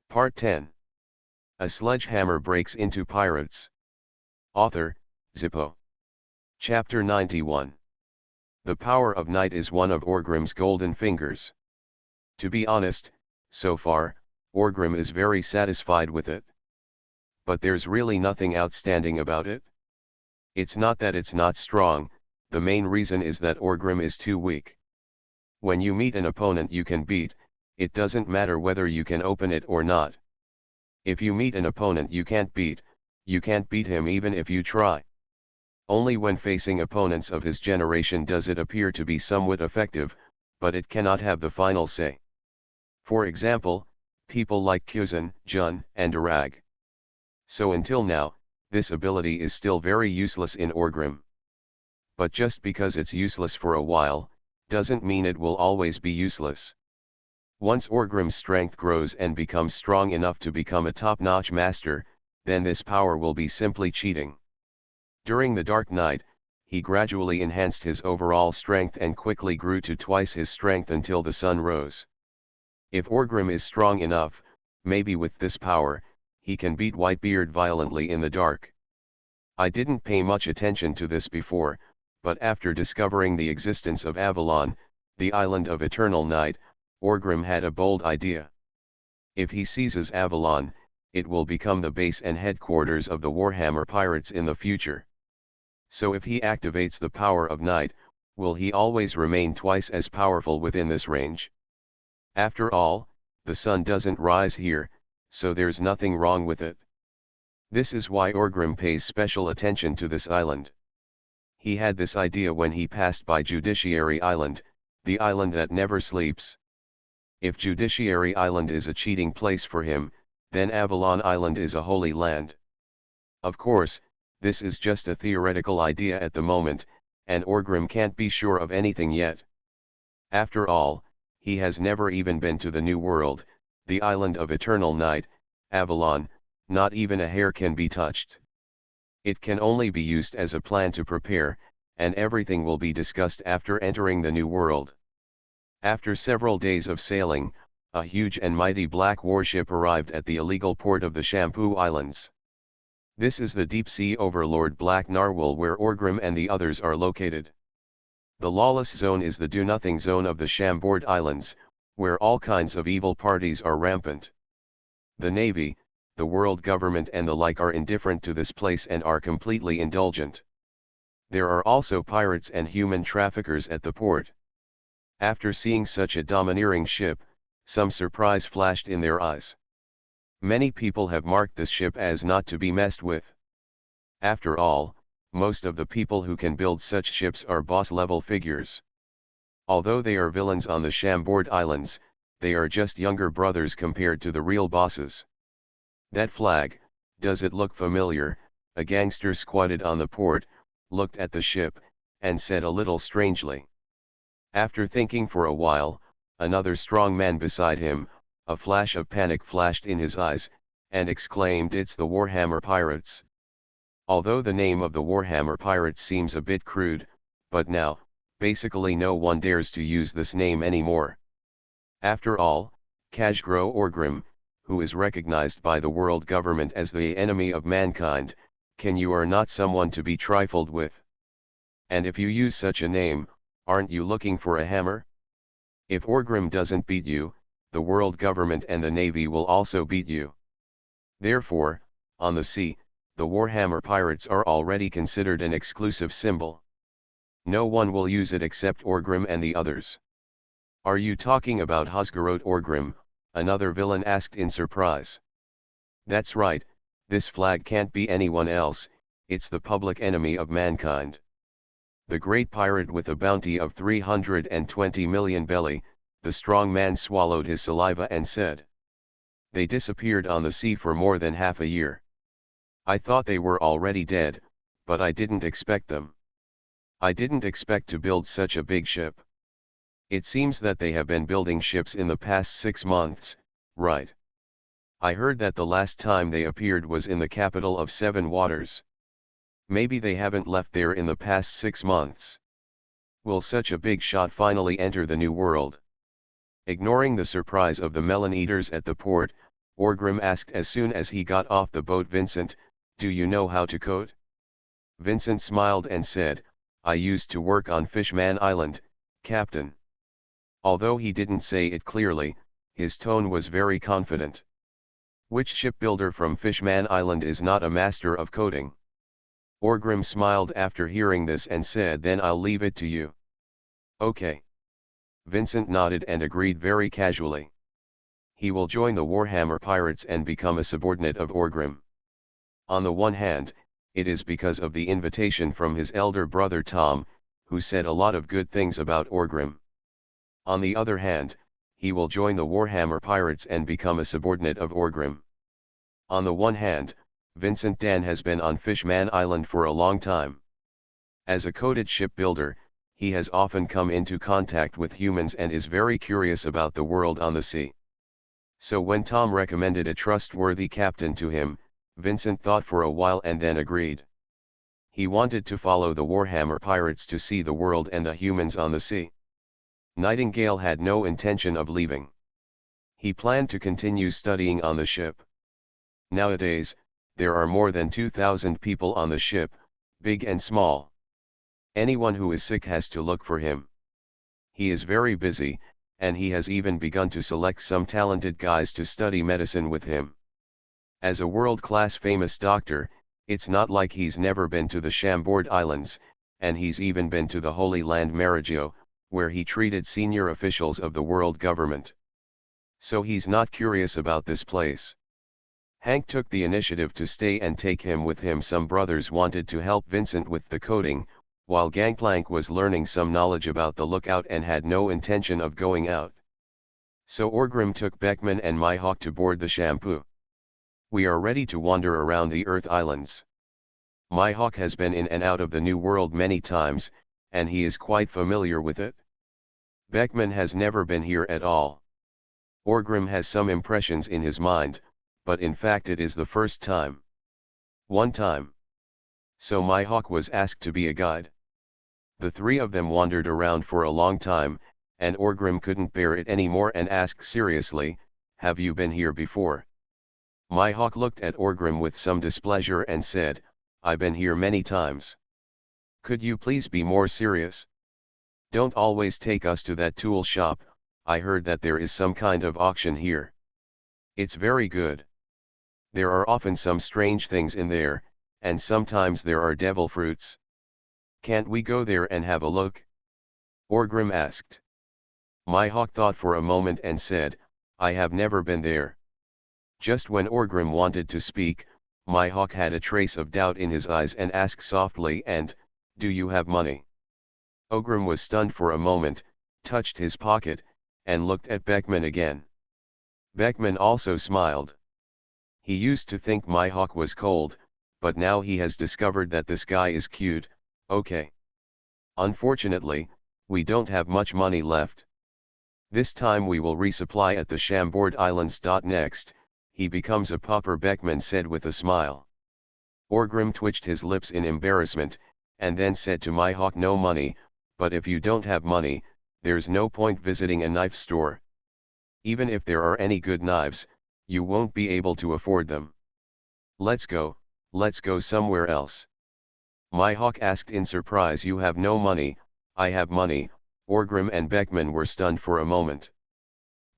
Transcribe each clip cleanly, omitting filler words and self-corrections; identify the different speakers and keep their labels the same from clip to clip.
Speaker 1: Part 10. A Sledgehammer Breaks into Pirates. Author, Zippo. Chapter 91. The power of night is one of Orgrim's golden fingers. To be honest, so far, Orgrim is very satisfied with it. But there's really nothing outstanding about it. It's not that it's not strong, the main reason is that Orgrim is too weak. When you meet an opponent you can beat, it doesn't matter whether you can open it or not. If you meet an opponent you can't beat him even if you try. Only when facing opponents of his generation does it appear to be somewhat effective, but it cannot have the final say. For example, people like Kuzan, Jun, and Arag. So until now, this ability is still very useless in Orgrim. But just because it's useless for a while, doesn't mean it will always be useless. Once Orgrim's strength grows and becomes strong enough to become a top-notch master, then this power will be simply cheating. During the Dark Night, he gradually enhanced his overall strength and quickly grew to twice his strength until the sun rose. If Orgrim is strong enough, maybe with this power, he can beat Whitebeard violently in the dark. I didn't pay much attention to this before, but after discovering the existence of Avalon, the island of eternal night, Orgrim had a bold idea. If he seizes Avalon, it will become the base and headquarters of the Warhammer pirates in the future. So if he activates the power of night, will he always remain twice as powerful within this range? After all, the sun doesn't rise here, so there's nothing wrong with it. This is why Orgrim pays special attention to this island. He had this idea when he passed by Judiciary Island, the island that never sleeps. If Judiciary Island is a cheating place for him, then Avalon Island is a holy land. Of course, this is just a theoretical idea at the moment, and Orgrim can't be sure of anything yet. After all, he has never even been to the New World, the island of eternal night, Avalon. Not even a hair can be touched. It can only be used as a plan to prepare, and everything will be discussed after entering the New World. After several days of sailing, a huge and mighty black warship arrived at the illegal port of the Shampoo Islands. This is the deep-sea overlord Black Narwhal where Orgrim and the others are located. The lawless zone is the do-nothing zone of the Chambord Islands, where all kinds of evil parties are rampant. The Navy, the world government and the like are indifferent to this place and are completely indulgent. There are also pirates and human traffickers at the port. After seeing such a domineering ship, some surprise flashed in their eyes. Many people have marked this ship as not to be messed with. After all, most of the people who can build such ships are boss-level figures. Although they are villains on the Chambord Islands, they are just younger brothers compared to the real bosses. That flag, does it look familiar? A gangster squatted on the port, looked at the ship, and said a little strangely. After thinking for a while, another strong man beside him, a flash of panic flashed in his eyes, and exclaimed, "It's the Warhammer Pirates." Although the name of the Warhammer Pirates seems a bit crude, but now, basically no one dares to use this name anymore. After all, Khazgro Orgrim, who is recognized by the world government as the enemy of mankind, you are not someone to be trifled with. And if you use such a name, aren't you looking for a hammer? If Orgrim doesn't beat you, the world government and the navy will also beat you. Therefore, on the sea, the Warhammer Pirates are already considered an exclusive symbol. No one will use it except Orgrim and the others. Are you talking about Khazgro Orgrim? Another villain asked in surprise. That's right, this flag can't be anyone else, it's the public enemy of mankind. The great pirate with a bounty of 320 million belly, the strong man swallowed his saliva and said. They disappeared on the sea for more than half a year. I thought they were already dead, but I didn't expect them. I didn't expect to build such a big ship. It seems that they have been building ships in the past 6 months, right? I heard that the last time they appeared was in the capital of 7 Waters. Maybe they haven't left there in the past 6 months. Will such a big shot finally enter the New World? Ignoring the surprise of the melon eaters at the port, Orgrim asked as soon as he got off the boat. Vincent, do you know how to code? Vincent smiled and said, I used to work on Fishman Island, Captain. Although he didn't say it clearly, his tone was very confident. Which shipbuilder from Fishman Island is not a master of coding? Orgrim smiled after hearing this and said, then I'll leave it to you. Okay. Vincent nodded and agreed very casually. He will join the Warhammer pirates and become a subordinate of Orgrim. On the one hand, it is because of the invitation from his elder brother Tom, who said a lot of good things about Orgrim. On the other hand, he will join the Warhammer pirates and become a subordinate of Orgrim. On the one hand, Vincent Dan has been on Fishman Island for a long time. As a coded shipbuilder, he has often come into contact with humans and is very curious about the world on the sea. So when Tom recommended a trustworthy captain to him, Vincent thought for a while and then agreed. He wanted to follow the Warhammer pirates to see the world and the humans on the sea. Nightingale had no intention of leaving. He planned to continue studying on the ship. Nowadays, there are more than 2,000 people on the ship, big and small. Anyone who is sick has to look for him. He is very busy, and he has even begun to select some talented guys to study medicine with him. As a world-class famous doctor, it's not like he's never been to the Chambord Islands, and he's even been to the Holy Land Maragio, where he treated senior officials of the world government. So he's not curious about this place. Hank took the initiative to stay and take him with him. Some brothers wanted to help Vincent with the coding, while Gangplank was learning some knowledge about the lookout and had no intention of going out. So Orgrim took Beckman and Mihawk to board the Shampoo. We are ready to wander around the Earth Islands. Mihawk has been in and out of the New World many times, and he is quite familiar with it. Beckman has never been here at all. Orgrim has some impressions in his mind, but in fact it is the first time. One time. So Mihawk was asked to be a guide. The three of them wandered around for a long time, and Orgrim couldn't bear it anymore and asked seriously, have you been here before? Mihawk looked at Orgrim with some displeasure and said, I've been here many times. Could you please be more serious? Don't always take us to that tool shop. I heard that there is some kind of auction here. It's very good. There are often some strange things in there, and sometimes there are devil fruits. Can't we go there and have a look? Orgrim asked. Mihawk thought for a moment and said, I have never been there. Just when Orgrim wanted to speak, Mihawk had a trace of doubt in his eyes and asked softly, and, do you have money? Orgrim was stunned for a moment, touched his pocket, and looked at Beckman again. Beckman also smiled. He used to think Mihawk was cold, but now he has discovered that this guy is cute. Okay. Unfortunately, we don't have much money left. This time we will resupply at the Chambord Islands. Next, he becomes a pauper, Beckman said with a smile. Orgrim twitched his lips in embarrassment, and then said to Mihawk, no money, but if you don't have money, there's no point visiting a knife store. Even if there are any good knives, you won't be able to afford them. Let's go somewhere else. Mihawk asked in surprise, you have no money? I have money. Orgrim and Beckman were stunned for a moment.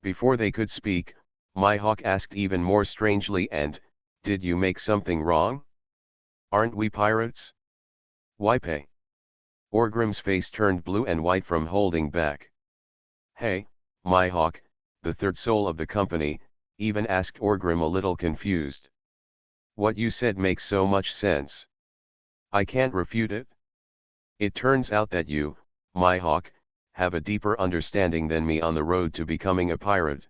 Speaker 1: Before they could speak, Mihawk asked even more strangely, and, did you make something wrong? Aren't we pirates? Why pay? Orgrim's face turned blue and white from holding back. Hey, Mihawk, the third soul of the company, even asked Orgrim, a little confused. What you said makes so much sense. I can't refute it. It turns out that you, Mihawk, have a deeper understanding than me on the road to becoming a pirate.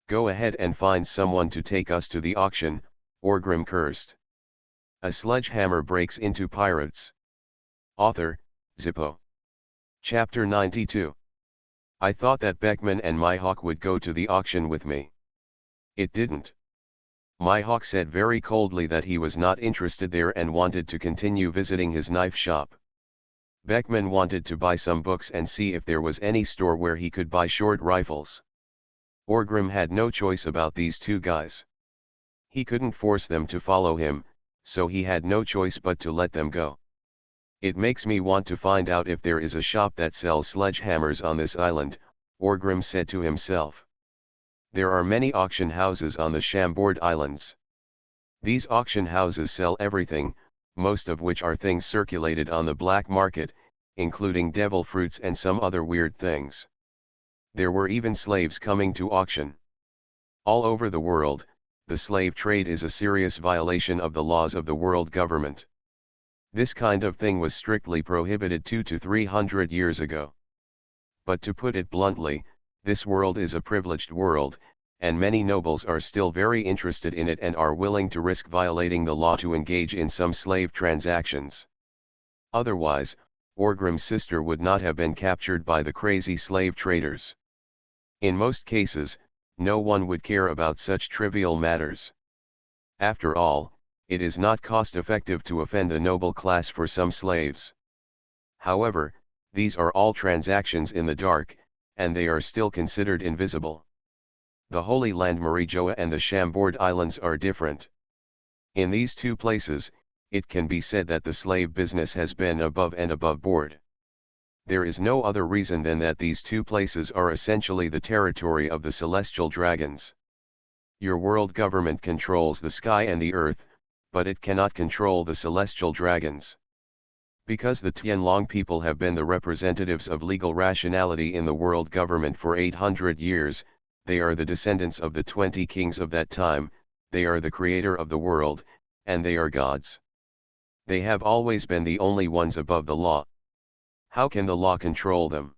Speaker 1: Go ahead and find someone to take us to the auction, Orgrim cursed. A sledgehammer breaks into pirates. Author, Zippo. Chapter 92. I thought that Beckman and Mihawk would go to the auction with me. It didn't. Mihawk said very coldly that he was not interested there and wanted to continue visiting his knife shop. Beckman wanted to buy some books and see if there was any store where he could buy short rifles. Orgrim had no choice about these two guys. He couldn't force them to follow him, so he had no choice but to let them go. It makes me want to find out if there is a shop that sells sledgehammers on this island, Orgrim said to himself. There are many auction houses on the Chambord Islands. These auction houses sell everything, most of which are things circulated on the black market, including devil fruits and some other weird things. There were even slaves coming to auction. All over the world, the slave trade is a serious violation of the laws of the world government. This kind of thing was strictly prohibited 200 to 300 years ago. But to put it bluntly, this world is a privileged world, and many nobles are still very interested in it and are willing to risk violating the law to engage in some slave transactions. Otherwise, Orgrim's sister would not have been captured by the crazy slave traders. In most cases, no one would care about such trivial matters. After all, it is not cost-effective to offend the noble class for some slaves. However, these are all transactions in the dark, and they are still considered invisible. The Holy Land Marijoa and the Chambord Islands are different. In these two places, it can be said that the slave business has been above and above board. There is no other reason than that these two places are essentially the territory of the celestial dragons. Your world government controls the sky and the earth, but it cannot control the celestial dragons. Because the Tianlong people have been the representatives of legal rationality in the world government for 800 years, they are the descendants of the 20 kings of that time, they are the creator of the world, and they are gods. They have always been the only ones above the law. How can the law control them?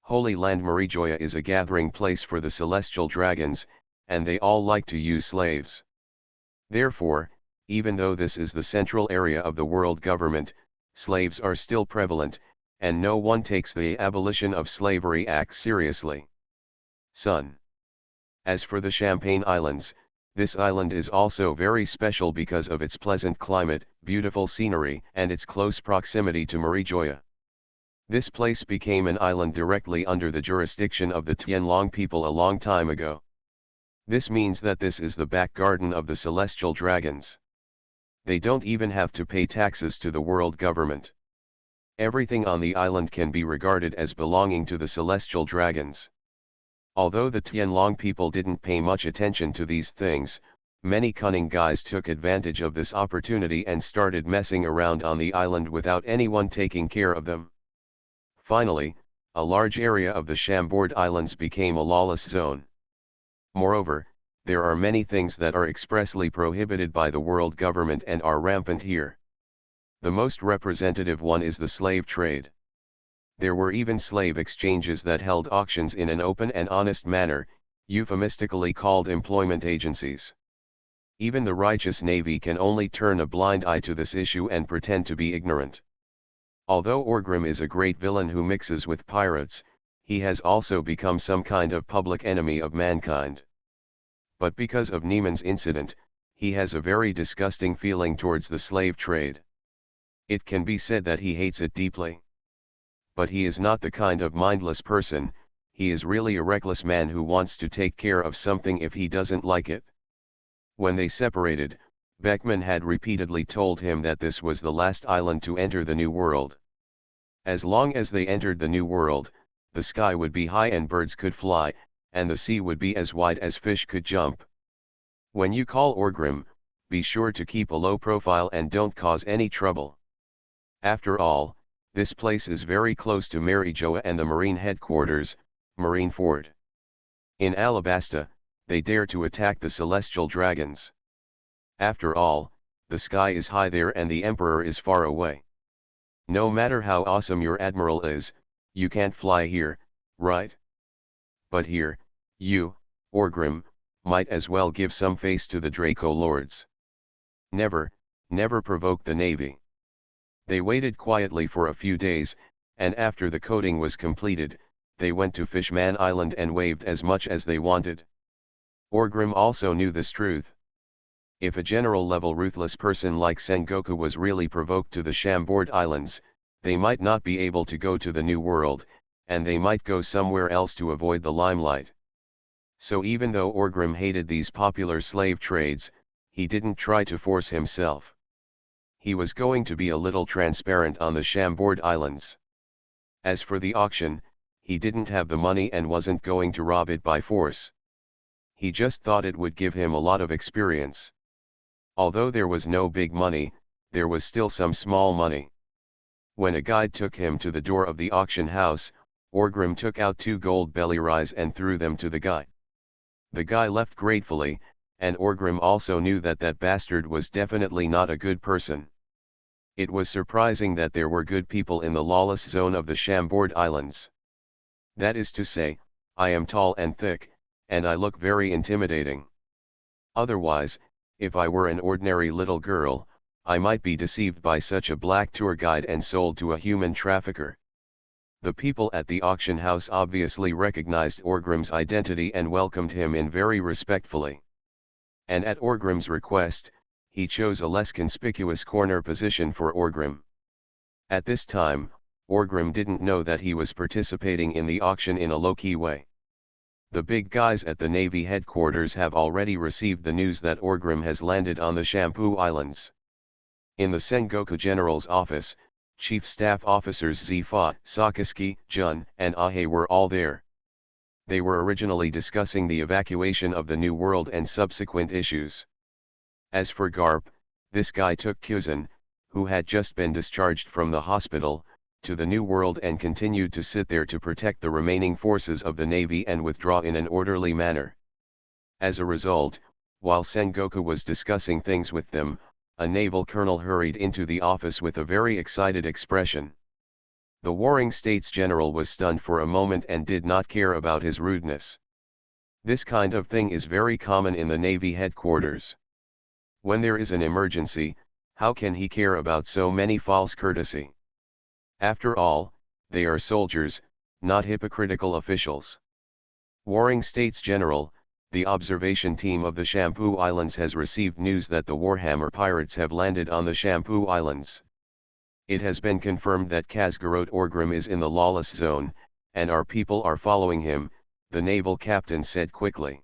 Speaker 1: Holy Land Marijoa is a gathering place for the celestial dragons, and they all like to use slaves. Therefore, even though this is the central area of the world government, slaves are still prevalent, and no one takes the Abolition of Slavery Act seriously. Son. As for the Champagne Islands, this island is also very special because of its pleasant climate, beautiful scenery, and its close proximity to Marijoa. This place became an island directly under the jurisdiction of the Tianlong people a long time ago. This means that this is the back garden of the celestial dragons. They don't even have to pay taxes to the world government. Everything on the island can be regarded as belonging to the celestial dragons. Although the Tianlong people didn't pay much attention to these things, many cunning guys took advantage of this opportunity and started messing around on the island without anyone taking care of them. Finally, a large area of the Chambord Islands became a lawless zone. Moreover, there are many things that are expressly prohibited by the world government and are rampant here. The most representative one is the slave trade. There were even slave exchanges that held auctions in an open and honest manner, euphemistically called employment agencies. Even the righteous Navy can only turn a blind eye to this issue and pretend to be ignorant. Although Orgrim is a great villain who mixes with pirates, he has also become some kind of public enemy of mankind. But because of Neiman's incident, he has a very disgusting feeling towards the slave trade. It can be said that he hates it deeply. But he is not the kind of mindless person, he is really a reckless man who wants to take care of something if he doesn't like it. When they separated, Beckman had repeatedly told him that this was the last island to enter the New World. As long as they entered the New World, the sky would be high and birds could fly, and the sea would be as wide as fish could jump. When you call Orgrim, be sure to keep a low profile and don't cause any trouble. After all, this place is very close to Marijoa and the Marine headquarters, Marineford. In Alabasta, they dare to attack the celestial dragons. After all, the sky is high there and the Emperor is far away. No matter how awesome your admiral is, you can't fly here, right? But here, you, Orgrim, might as well give some face to the Draco Lords. Never provoke the navy. They waited quietly for a few days, and after the coating was completed, they went to Fishman Island and waved as much as they wanted. Orgrim also knew this truth. If a general-level ruthless person like Sengoku was really provoked to the Chambord Islands, they might not be able to go to the New World, and they might go somewhere else to avoid the limelight. So even though Orgrim hated these popular slave trades, he didn't try to force himself. He was going to be a little transparent on the Chambord Islands. As for the auction, he didn't have the money and wasn't going to rob it by force. He just thought it would give him a lot of experience. Although there was no big money, there was still some small money. When a guide took him to the door of the auction house, Orgrim took out 2 gold bellyries and threw them to the guy. The guy left gratefully, and Orgrim also knew that that bastard was definitely not a good person. It was surprising that there were good people in the lawless zone of the Chambord Islands. That is to say, I am tall and thick, and I look very intimidating. Otherwise, if I were an ordinary little girl, I might be deceived by such a black tour guide and sold to a human trafficker. The people at the auction house obviously recognized Orgrim's identity and welcomed him in very respectfully. And at Orgrim's request, he chose a less conspicuous corner position for Orgrim. At this time, Orgrim didn't know that he was participating in the auction in a low-key way. The big guys at the Navy headquarters have already received the news that Orgrim has landed on the Shampoo Islands. In the Sengoku General's office, Chief Staff Officers Zifa, Sakaski, Jun, and Ahe were all there. They were originally discussing the evacuation of the New World and subsequent issues. As for Garp, this guy took Kuzan, who had just been discharged from the hospital, to the New World and continued to sit there to protect the remaining forces of the Navy and withdraw in an orderly manner. As a result, while Sengoku was discussing things with them, a naval colonel hurried into the office with a very excited expression. The Warring States General was stunned for a moment and did not care about his rudeness. This kind of thing is very common in the Navy headquarters. When there is an emergency, how can he care about so many false courtesy? After all, they are soldiers, not hypocritical officials. Warring States General, the observation team of the Shampoo Islands has received news that the Warhammer pirates have landed on the Shampoo Islands. It has been confirmed that Kazgarot Orgrim is in the lawless zone, and our people are following him, the naval captain said quickly.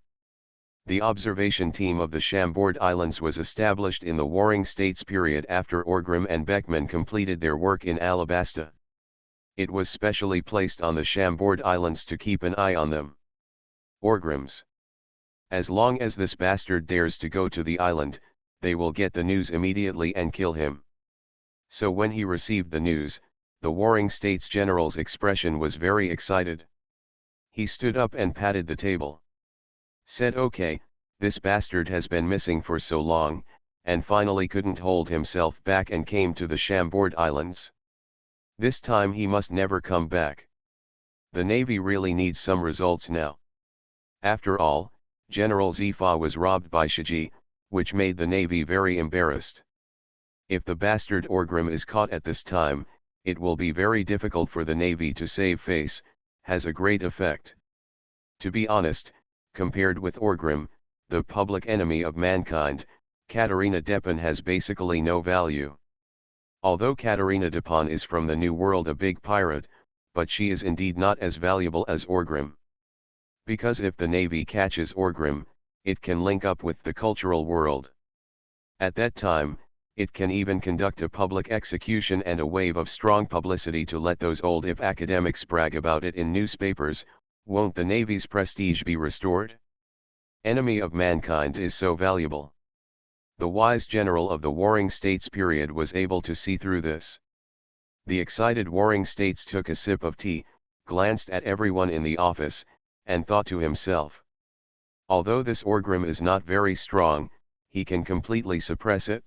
Speaker 1: The observation team of the Chambord Islands was established in the Warring States period after Orgrim and Beckman completed their work in Alabasta. It was specially placed on the Chambord Islands to keep an eye on them. Orgrims. As long as this bastard dares to go to the island, they will get the news immediately and kill him. So when he received the news, the Warring States General's expression was very excited. He stood up and patted the table. Said okay, this bastard has been missing for so long, and finally couldn't hold himself back and came to the Chambord Islands. This time he must never come back. The Navy really needs some results now. After all, General Zifa was robbed by Shiji, which made the Navy very embarrassed. If the bastard Orgrim is caught at this time, it will be very difficult for the Navy to save face, has a great effect. To be honest, compared with Orgrim, the public enemy of mankind, Katarina Depon has basically no value. Although Katarina Depon is from the New World, a big pirate, but she is indeed not as valuable as Orgrim. Because if the Navy catches Orgrim, it can link up with the cultural world. At that time, it can even conduct a public execution and a wave of strong publicity to let those old if academics brag about it in newspapers. Won't the Navy's prestige be restored? Enemy of mankind is so valuable. The wise general of the Warring States period was able to see through this. The excited Warring States took a sip of tea, glanced at everyone in the office, and thought to himself. Although this Orgrim is not very strong, he can completely suppress it.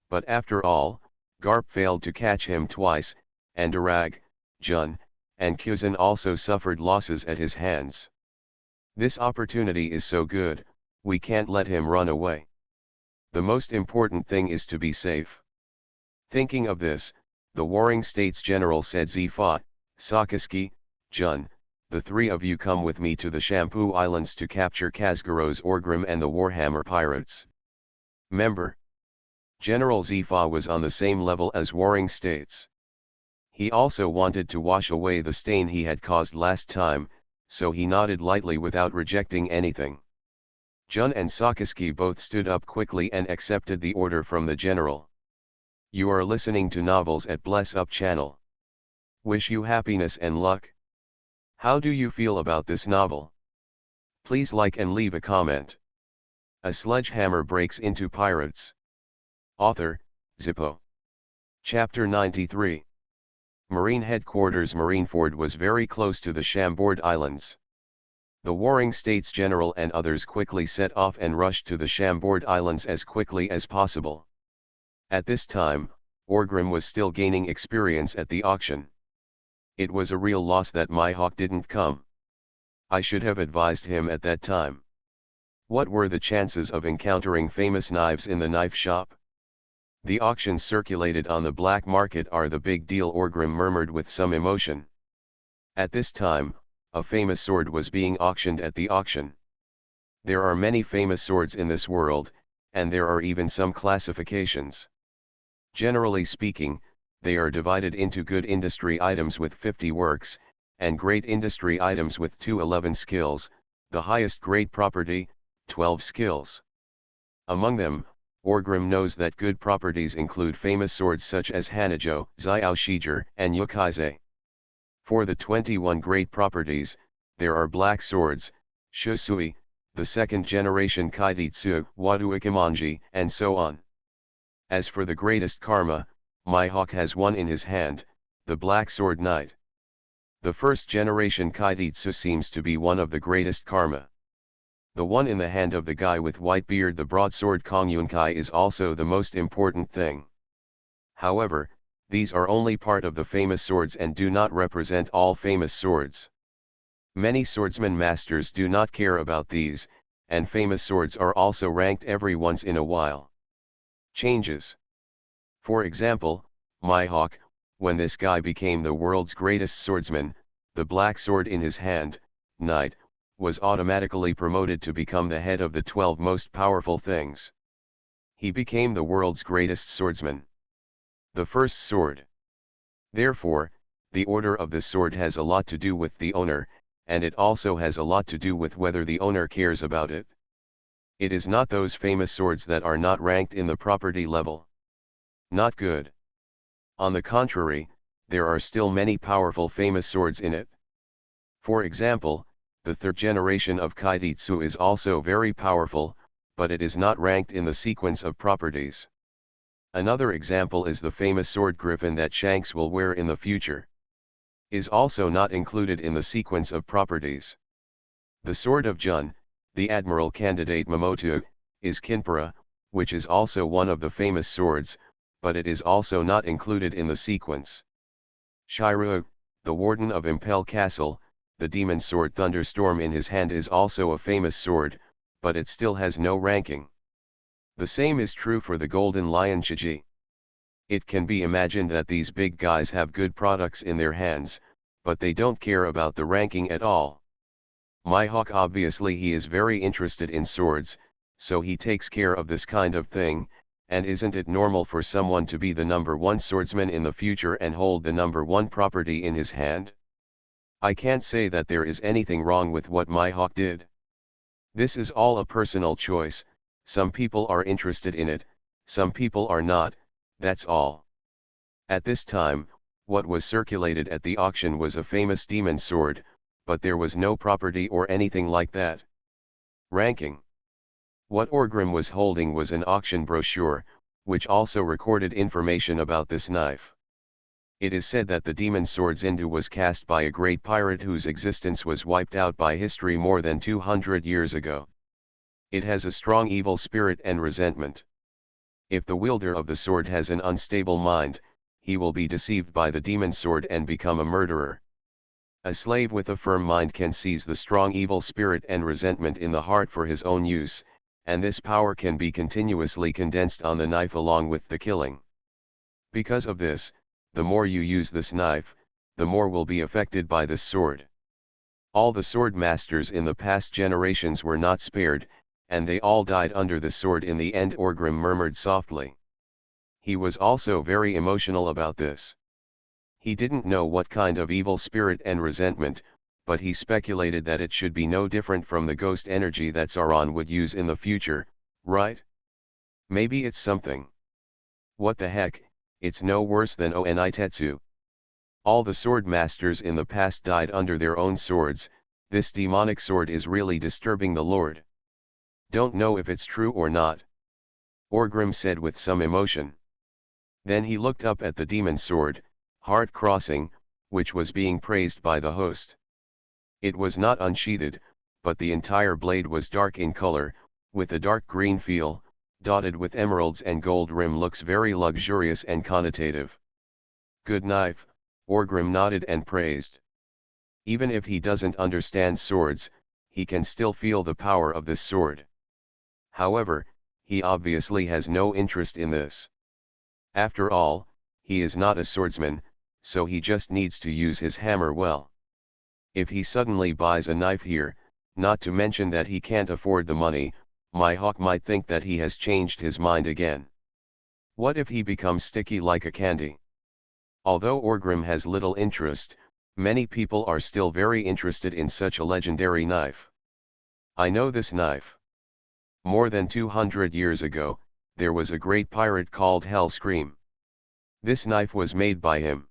Speaker 1: But after all, Garp failed to catch him twice, and Darag, Jun, and Kuzan also suffered losses at his hands. This opportunity is so good, we can't let him run away. The most important thing is to be safe. Thinking of this, the Warring States General said, Zifa, Sakaski, Jun, the 3 of you come with me to the Shampoo Islands to capture Kazgaros Orgrim and the Warhammer pirates. Member. General Zifa was on the same level as Warring States. He also wanted to wash away the stain he had caused last time, so he nodded lightly without rejecting anything. Jun and Sakaski both stood up quickly and accepted the order from the general. You are listening to Novels at Bless Up channel. Wish you happiness and luck. How do you feel about this novel? Please like and leave a comment. A sledgehammer breaks into pirates. Author, Zippo. Chapter 93. Marine Headquarters Marineford was very close to the Chambord Islands. The warring States General and others quickly set off and rushed to the Chambord Islands as quickly as possible. At this time, Orgrim was still gaining experience at the auction. It was a real loss that Mihawk didn't come. I should have advised him at that time. What were the chances of encountering famous knives in the knife shop? The auctions circulated on the black market are the big deal, Orgrim murmured with some emotion. At this time, a famous sword was being auctioned at the auction. There are many famous swords in this world, and there are even some classifications. Generally speaking, they are divided into good industry items with 50 works, and great industry items with 211 skills, the highest grade property, 12 skills. Among them, Orgrim knows that good properties include famous swords such as Hanajo, Xiao Shiger, and Yukaize. For the 21 great properties, there are black swords, Shusui, the second generation Kaiditsu, Wadu Ikemonji, and so on. As for the greatest karma, Mihawk has one in his hand, the Black Sword Knight. The first generation Kaiditsu seems to be one of the greatest karma. The one in the hand of the guy with white beard, the broadsword Kongyunkai, is also the most important thing. However, these are only part of the famous swords and do not represent all famous swords. Many swordsman masters do not care about these, and famous swords are also ranked every once in a while. Changes. For example, Mihawk, when this guy became the world's greatest swordsman, the black sword in his hand, Knight, was automatically promoted to become the head of the 12 most powerful things. He became the world's greatest swordsman. The first sword. Therefore, the order of the sword has a lot to do with the owner, and it also has a lot to do with whether the owner cares about it. It is not those famous swords that are not ranked in the property level. Not good. On the contrary, there are still many powerful famous swords in it. For example, the third generation of Kaiditsu is also very powerful, but it is not ranked in the sequence of properties. Another example is the famous sword Griffin that Shanks will wear in the future. Is also not included in the sequence of properties. The sword of Jun, the admiral candidate Momotu, is Kinpura, which is also one of the famous swords, but it is also not included in the sequence. Shiryu, the warden of Impel Castle, the demon sword Thunderstorm in his hand, is also a famous sword, but it still has no ranking. The same is true for the Golden Lion Shiji. It can be imagined that these big guys have good products in their hands, but they don't care about the ranking at all. Mihawk, obviously he is very interested in swords, so he takes care of this kind of thing, and isn't it normal for someone to be the #1 swordsman in the future and hold the #1 property in his hand? I can't say that there is anything wrong with what Mihawk did. This is all a personal choice, some people are interested in it, some people are not, that's all. At this time, what was circulated at the auction was a famous demon sword, but there was no property or anything like that. Ranking. What Orgrim was holding was an auction brochure, which also recorded information about this knife. It is said that the demon sword Zindu was cast by a great pirate whose existence was wiped out by history more than 200 years ago. It has a strong evil spirit and resentment. If the wielder of the sword has an unstable mind, he will be deceived by the demon sword and become a murderer. A slave with a firm mind can seize the strong evil spirit and resentment in the heart for his own use, and this power can be continuously condensed on the knife along with the killing. Because of this, the more you use this knife, the more will be affected by this sword. All the sword masters in the past generations were not spared, and they all died under the sword in the end, Orgrim murmured softly. He was also very emotional about this. He didn't know what kind of evil spirit and resentment, but he speculated that it should be no different from the ghost energy that Sauron would use in the future, right? Maybe it's something. What the heck, it's no worse than Onitetsu. All the sword masters in the past died under their own swords. This demonic sword is really disturbing the Lord. Don't know if it's true or not, Orgrim said with some emotion. Then he looked up at the demon sword, heart crossing, which was being praised by the host. It was not unsheathed, but the entire blade was dark in color, with a dark green feel, dotted with emeralds and gold rim. Looks very luxurious and connotative. Good knife, Orgrim nodded and praised. Even if he doesn't understand swords, he can still feel the power of this sword. However, he obviously has no interest in this. After all, he is not a swordsman, so he just needs to use his hammer well. If he suddenly buys a knife here, not to mention that he can't afford the money, my hawk might think that he has changed his mind again. What if he becomes sticky like a candy? Although Orgrim has little interest, many people are still very interested in such a legendary knife. I know this knife. More than 200 years ago, there was a great pirate called Hellscream. This knife was made by him.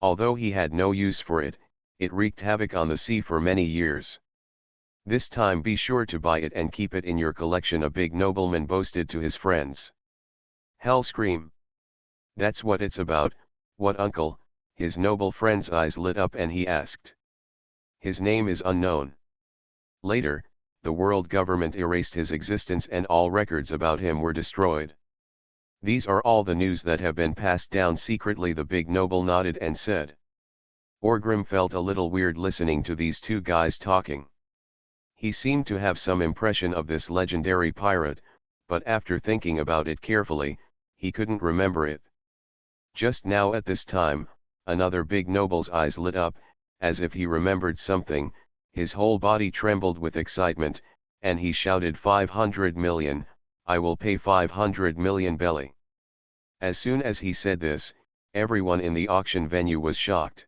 Speaker 1: Although he had no use for it, it wreaked havoc on the sea for many years. This time be sure to buy it and keep it in your collection, a big nobleman boasted to his friends. Hellscream. That's what it's about. What, uncle? His noble friend's eyes lit up and he asked. His name is unknown. Later, the world government erased his existence and all records about him were destroyed. These are all the news that have been passed down secretly, the big noble nodded and said. Orgrim felt a little weird listening to these two guys talking. He seemed to have some impression of this legendary pirate, but after thinking about it carefully, he couldn't remember it. Just now at this time, another big noble's eyes lit up, as if he remembered something. His whole body trembled with excitement, and he shouted, 500 million, I will pay 500 million belly. As soon as he said this, everyone in the auction venue was shocked.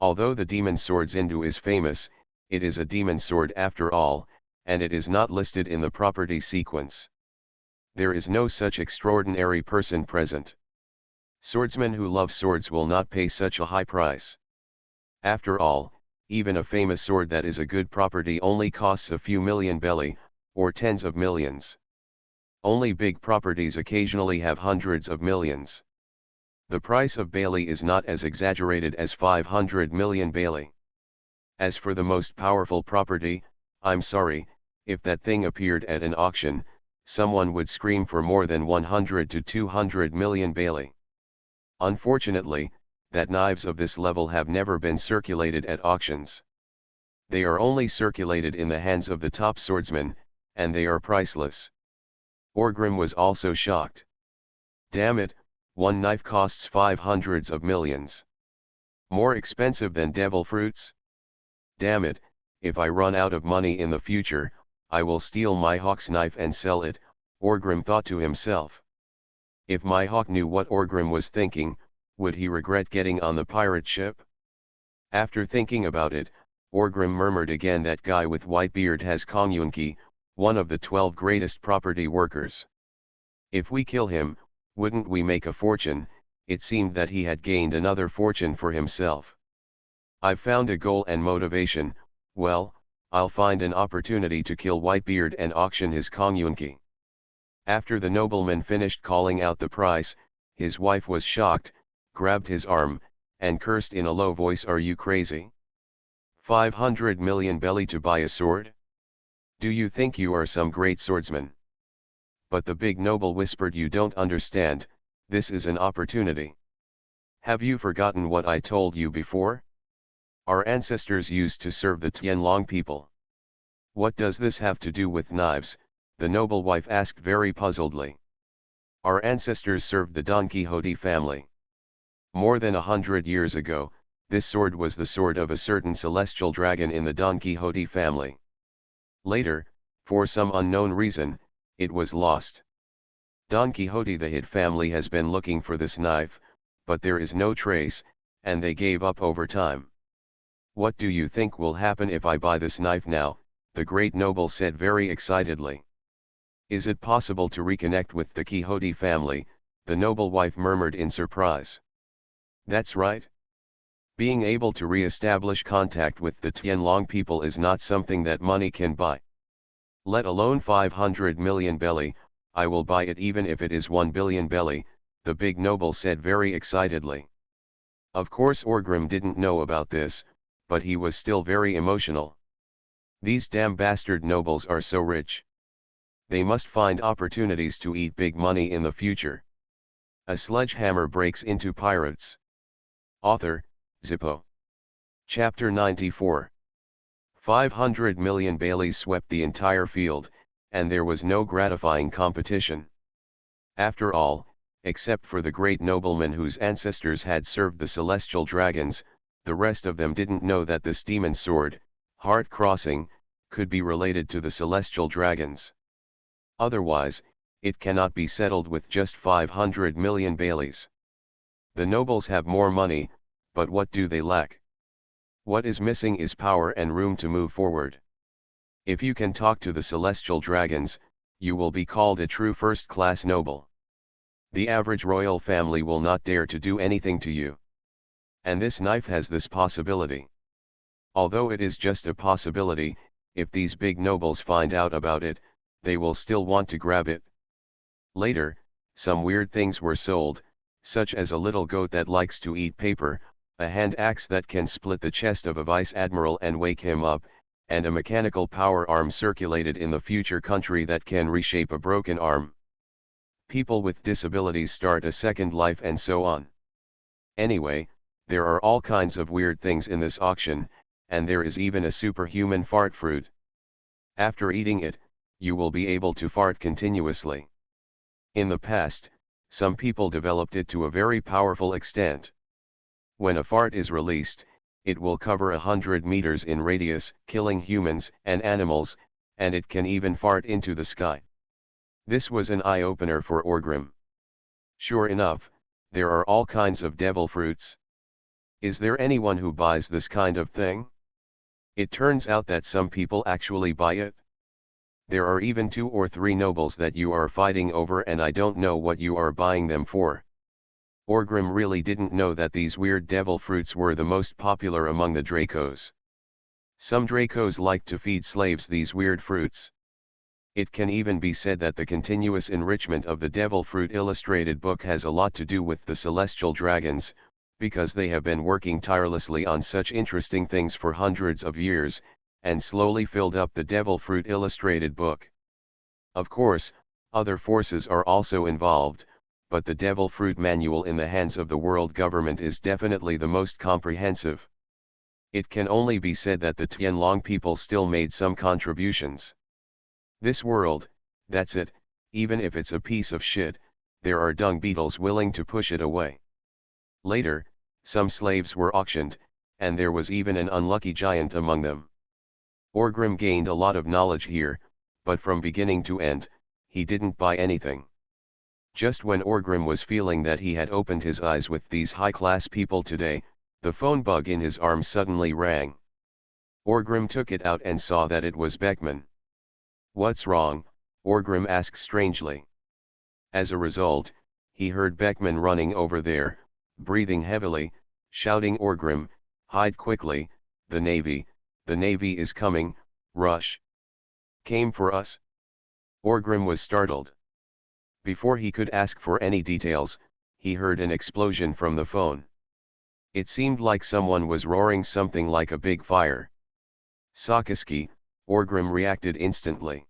Speaker 1: Although the demon sword Zindu is famous, it is a demon sword after all, and it is not listed in the property sequence. There is no such extraordinary person present. Swordsmen who love swords will not pay such a high price. After all, even a famous sword that is a good property only costs a few million belly, or tens of millions. Only big properties occasionally have hundreds of millions. The price of Bailey is not as exaggerated as 500 million Bailey. As for the most powerful property, I'm sorry, if that thing appeared at an auction, someone would scream for more than 100 to 200 million Bailey. Unfortunately, that knives of this level have never been circulated at auctions. They are only circulated in the hands of the top swordsmen, and they are priceless. Orgrim was also shocked. Damn it, one knife costs 500 of millions. More expensive than devil fruits? Damn it, if I run out of money in the future, I will steal my hawk's knife and sell it, Orgrim thought to himself. If my hawk knew what Orgrim was thinking, would he regret getting on the pirate ship? After thinking about it, Orgrim murmured again, that guy with white beard has Kongyunki, one of the 12 greatest property workers. If we kill him, wouldn't we make a fortune? It seemed that he had gained another fortune for himself. I've found a goal and motivation. Well, I'll find an opportunity to kill Whitebeard and auction his Kongyunki. After the nobleman finished calling out the price, his wife was shocked, grabbed his arm, and cursed in a low voice, are you crazy? 500 million belly to buy a sword? Do you think you are some great swordsman? But the big noble whispered, you don't understand, this is an opportunity. Have you forgotten what I told you before? Our ancestors used to serve the Tianlong people. What does this have to do with knives? The noble wife asked very puzzledly. Our ancestors served the Don Quixote family. More than 100 years ago, this sword was the sword of a certain celestial dragon in the Don Quixote family. Later, for some unknown reason, it was lost. Don Quixote the Hid family has been looking for this knife, but there is no trace, and they gave up over time. What do you think will happen if I buy this knife now? The great noble said very excitedly. Is it possible to reconnect with the Quixote family? The noble wife murmured in surprise. That's right. Being able to re-establish contact with the Tianlong people is not something that money can buy. Let alone 500 million belly, I will buy it even if it is 1 billion belly, the big noble said very excitedly. Of course Orgrim didn't know about this, but he was still very emotional. These damn bastard nobles are so rich. They must find opportunities to eat big money in the future. A sledgehammer breaks into pirates. Author, Zippo. Chapter 94. 500 million baileys swept the entire field, and there was no gratifying competition. After all, except for the great noblemen whose ancestors had served the celestial dragons, the rest of them didn't know that this demon sword, heart crossing, could be related to the celestial dragons. Otherwise, it cannot be settled with just 500 million baileys. The nobles have more money, but what do they lack? What is missing is power and room to move forward. If you can talk to the celestial dragons, you will be called a true first-class noble. The average royal family will not dare to do anything to you. And this knife has this possibility. Although it is just a possibility, if these big nobles find out about it, they will still want to grab it. Later, some weird things were sold, such as a little goat that likes to eat paper, a hand axe that can split the chest of a vice admiral and wake him up, and a mechanical power arm circulated in the future country that can reshape a broken arm. People with disabilities start a second life and so on. Anyway, there are all kinds of weird things in this auction, and there is even a superhuman fart fruit. After eating it, you will be able to fart continuously. In the past, some people developed it to a very powerful extent. When a fart is released, it will cover 100 meters in radius, killing humans and animals, and it can even fart into the sky. This was an eye-opener for Orgrim. Sure enough, there are all kinds of devil fruits. Is there anyone who buys this kind of thing? It turns out that some people actually buy it. There are even 2 or 3 nobles that you are fighting over, and I don't know what you are buying them for. Orgrim really didn't know that these weird devil fruits were the most popular among the Dracos. Some Dracos like to feed slaves these weird fruits. It can even be said that the continuous enrichment of the Devil Fruit Illustrated book has a lot to do with the celestial dragons, because they have been working tirelessly on such interesting things for hundreds of years, and slowly filled up the Devil Fruit Illustrated book. Of course, other forces are also involved, but the Devil Fruit Manual in the hands of the world government is definitely the most comprehensive. It can only be said that the Tianlong people still made some contributions. This world, that's it, even if it's a piece of shit, there are dung beetles willing to push it away. Later, some slaves were auctioned, and there was even an unlucky giant among them. Orgrim gained a lot of knowledge here, but from beginning to end, he didn't buy anything. Just when Orgrim was feeling that he had opened his eyes with these high-class people today, the phone bug in his arm suddenly rang. Orgrim took it out and saw that it was Beckman. "What's wrong?" Orgrim asked strangely. As a result, he heard Beckman running over there, breathing heavily, shouting, "Orgrim, hide quickly, the Navy is coming, rush." "Came for us?" Orgrim was startled. Before he could ask for any details, he heard an explosion from the phone. It seemed like someone was roaring something like a big fire. "Sakaski," Orgrim reacted instantly.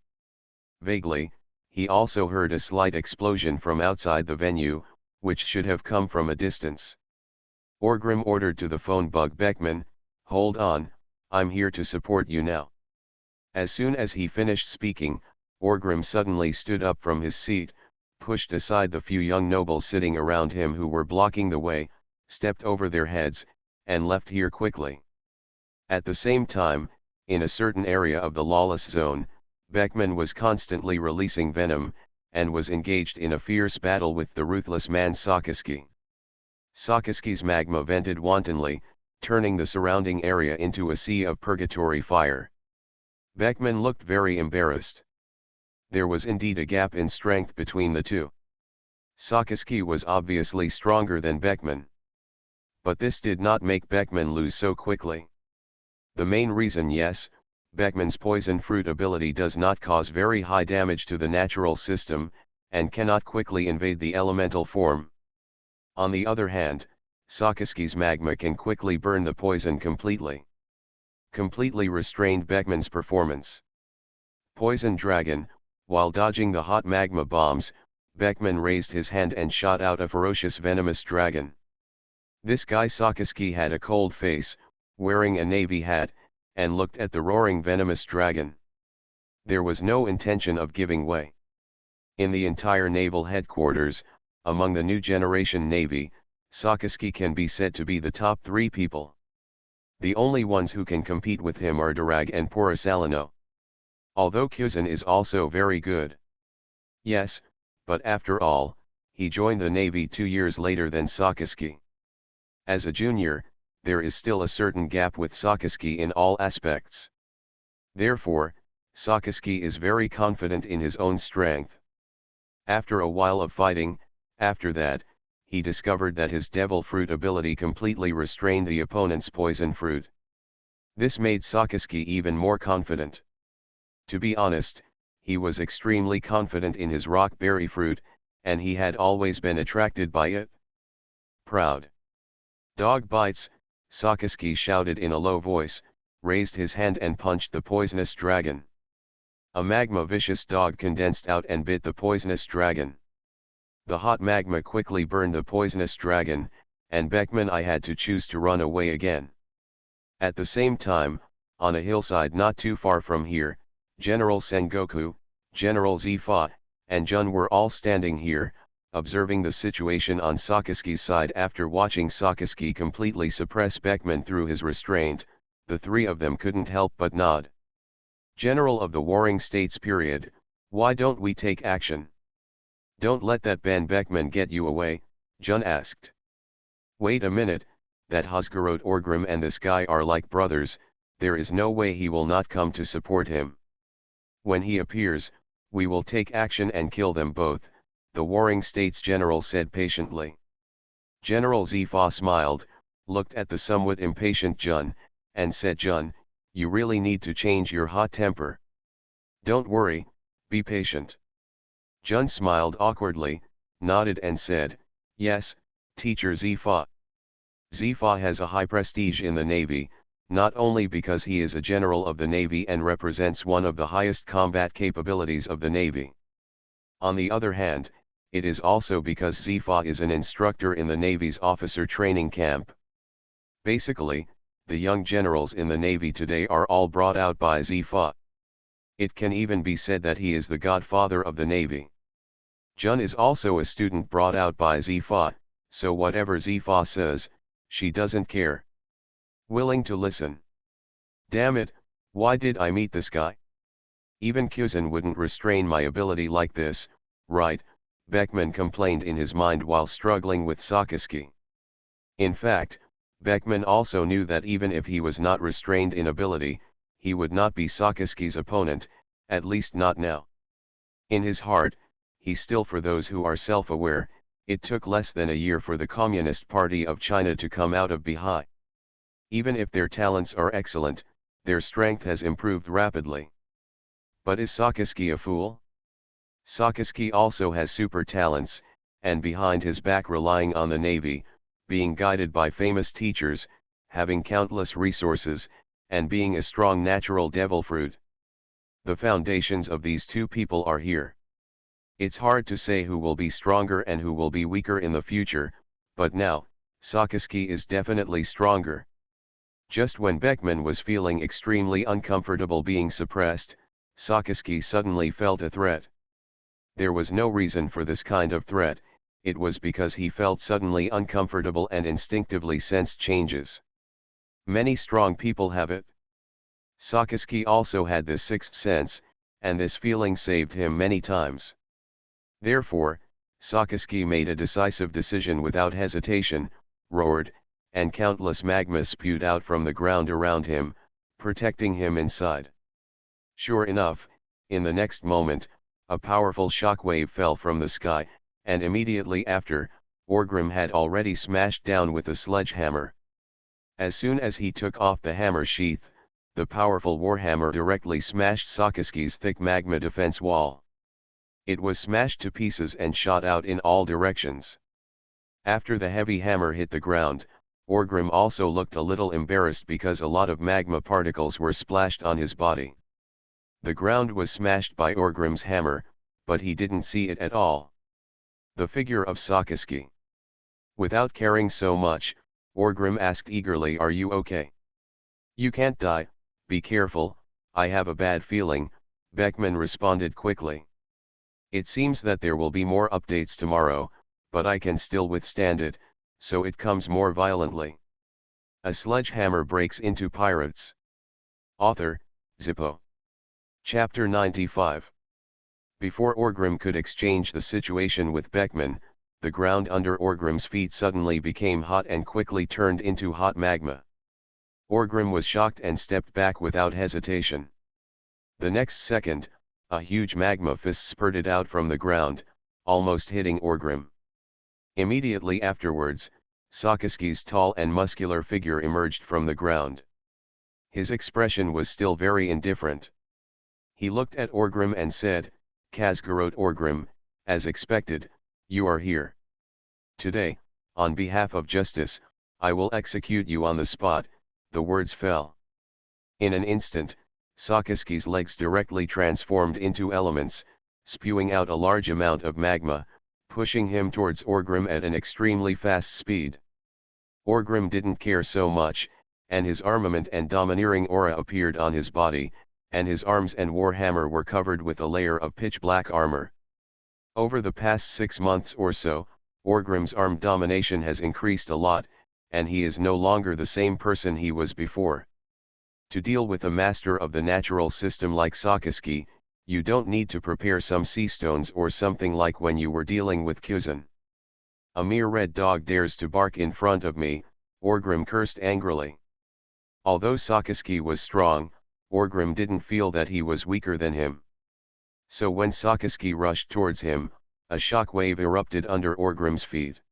Speaker 1: Vaguely, he also heard a slight explosion from outside the venue, which should have come from a distance. Orgrim ordered to the phone bug Beckman, "Hold on, I'm here to support you now." As soon as he finished speaking, Orgrim suddenly stood up from his seat, pushed aside the few young nobles sitting around him who were blocking the way, stepped over their heads, and left here quickly. At the same time, in a certain area of the lawless zone, Beckman was constantly releasing venom, and was engaged in a fierce battle with the ruthless man Sakaski. Sakaski's magma vented wantonly, turning the surrounding area into a sea of purgatory fire. Beckman looked very embarrassed. There was indeed a gap in strength between the two. Sakaski was obviously stronger than Beckman. But this did not make Beckman lose so quickly. The main reason, yes, Beckman's poison fruit ability does not cause very high damage to the natural system, and cannot quickly invade the elemental form. On the other hand, Sakaski's magma can quickly burn the poison completely. Completely restrained Beckman's performance. Poison Dragon, while dodging the hot magma bombs, Beckman raised his hand and shot out a ferocious venomous dragon. This guy Sakaski had a cold face, wearing a navy hat, and looked at the roaring venomous dragon. There was no intention of giving way. In the entire naval headquarters, among the new generation navy, Sakaski can be said to be the top 3 people. The only ones who can compete with him are Durag and Porisalino. Although Kuzan is also very good. Yes, but after all, he joined the navy 2 years later than Sakaski. As a junior, there is still a certain gap with Sakaski in all aspects. Therefore, Sakaski is very confident in his own strength. After a while of fighting, after that, he discovered that his devil fruit ability completely restrained the opponent's poison fruit. This made Sakaski even more confident. To be honest, he was extremely confident in his rock berry fruit, and he had always been attracted by it. Proud. Dog bites, Sakaski shouted in a low voice, raised his hand and punched the poisonous dragon. A magma vicious dog condensed out and bit the poisonous dragon. The hot magma quickly burned the poisonous dragon, and Beckman I had to choose to run away again. At the same time, on a hillside not too far from here, General Sengoku, General Zifa, and Jun were all standing here, observing the situation on Sakaski's side. After watching Sakaski completely suppress Beckman through his restraint, the 3 of them couldn't help but nod. General of the Warring States period, why don't we take action? Don't let that Ban Beckman get you away, Jun asked. Wait a minute, that Hosgarot Orgrim and this guy are like brothers, there is no way he will not come to support him. When he appears, we will take action and kill them both, the Warring States general said patiently. General Zifa smiled, looked at the somewhat impatient Jun, and said, Jun, you really need to change your hot temper. Don't worry, be patient. Jun smiled awkwardly, nodded and said, yes, Teacher Zifa. Zifa has a high prestige in the Navy, not only because he is a general of the Navy and represents one of the highest combat capabilities of the Navy. On the other hand, it is also because Zifa is an instructor in the Navy's officer training camp. Basically, the young generals in the Navy today are all brought out by Zifa. It can even be said that he is the godfather of the Navy. Jun is also a student brought out by Zifa, so whatever Zifa says, she doesn't care. Willing to listen. Damn it, why did I meet this guy? Even Kuzan wouldn't restrain my ability like this, right? Beckman complained in his mind while struggling with Sakaski. In fact, Beckman also knew that even if he was not restrained in ability, he would not be Sakaski's opponent, at least not now. In his heart, he still, for those who are self-aware, it took less than a year for the Communist Party of China to come out of Beihai. Even if their talents are excellent, their strength has improved rapidly. But is Sakaski a fool? Sakaski also has super talents, and behind his back relying on the Navy, being guided by famous teachers, having countless resources, and being a strong natural devil fruit. The foundations of these 2 people are here. It's hard to say who will be stronger and who will be weaker in the future, but now, Sakaski is definitely stronger. Just when Beckman was feeling extremely uncomfortable being suppressed, Sakaski suddenly felt a threat. There was no reason for this kind of threat, it was because he felt suddenly uncomfortable and instinctively sensed changes. Many strong people have it. Sakaski also had this 6th sense, and this feeling saved him many times. Therefore, Sakaski made a decisive decision without hesitation, roared, and countless magma spewed out from the ground around him, protecting him inside. Sure enough, in the next moment, a powerful shockwave fell from the sky, and immediately after, Orgrim had already smashed down with a sledgehammer. As soon as he took off the hammer sheath, the powerful warhammer directly smashed Sakaski's thick magma defense wall. It was smashed to pieces and shot out in all directions. After the heavy hammer hit the ground, Orgrim also looked a little embarrassed because a lot of magma particles were splashed on his body. The ground was smashed by Orgrim's hammer, but he didn't see it at all. The figure of Sakaski. Without caring so much, Orgrim asked eagerly, "Are you okay? You can't die, be careful, I have a bad feeling," Beckman responded quickly. "It seems that there will be more updates tomorrow, but I can still withstand it, so it comes more violently. A sledgehammer breaks into pirates." Author, Zippo. Chapter 95. Before Orgrim could exchange the situation with Beckman, the ground under Orgrim's feet suddenly became hot and quickly turned into hot magma. Orgrim was shocked and stepped back without hesitation. The next second, a huge magma fist spurted out from the ground, almost hitting Orgrim. Immediately afterwards, Sakaski's tall and muscular figure emerged from the ground. His expression was still very indifferent. He looked at Orgrim and said, "Kazgarot Orgrim, as expected, you are here. Today, on behalf of justice, I will execute you on the spot." The words fell. In an instant, Sakaski's legs directly transformed into elements, spewing out a large amount of magma, pushing him towards Orgrim at an extremely fast speed. Orgrim didn't care so much, and his armament and domineering aura appeared on his body, and his arms and warhammer were covered with a layer of pitch-black armor. Over the past 6 months or so, Orgrim's arm domination has increased a lot, and he is no longer the same person he was before. To deal with a master of the natural system like Sakaski, you don't need to prepare some sea stones or something like when you were dealing with Kuzan. "A mere red dog dares to bark in front of me," Orgrim cursed angrily. Although Sakaski was strong, Orgrim didn't feel that he was weaker than him. So when Sakaski rushed towards him, a shockwave erupted under Orgrim's feet.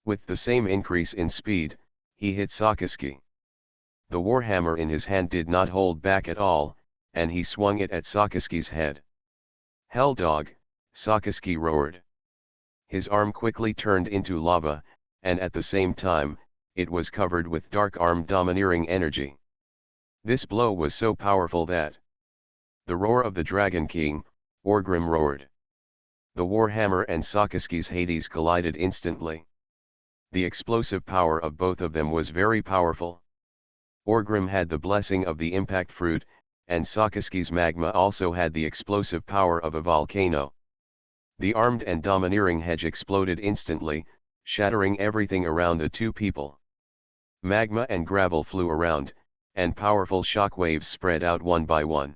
Speaker 1: With the same increase in speed, he hit Sakaski. The warhammer in his hand did not hold back at all, and he swung it at Sakaski's head. "Hell dog," Sakaski roared. His arm quickly turned into lava, and at the same time, it was covered with dark arm domineering energy. This blow was so powerful that the roar of the Dragon King, Orgrim roared. The warhammer and Sakaski's Hades collided instantly. The explosive power of both of them was very powerful. Orgrim had the blessing of the impact fruit, and Sakaski's magma also had the explosive power of a volcano. The armed and domineering hedge exploded instantly, shattering everything around the two people. Magma and gravel flew around, and powerful shockwaves spread out one by one.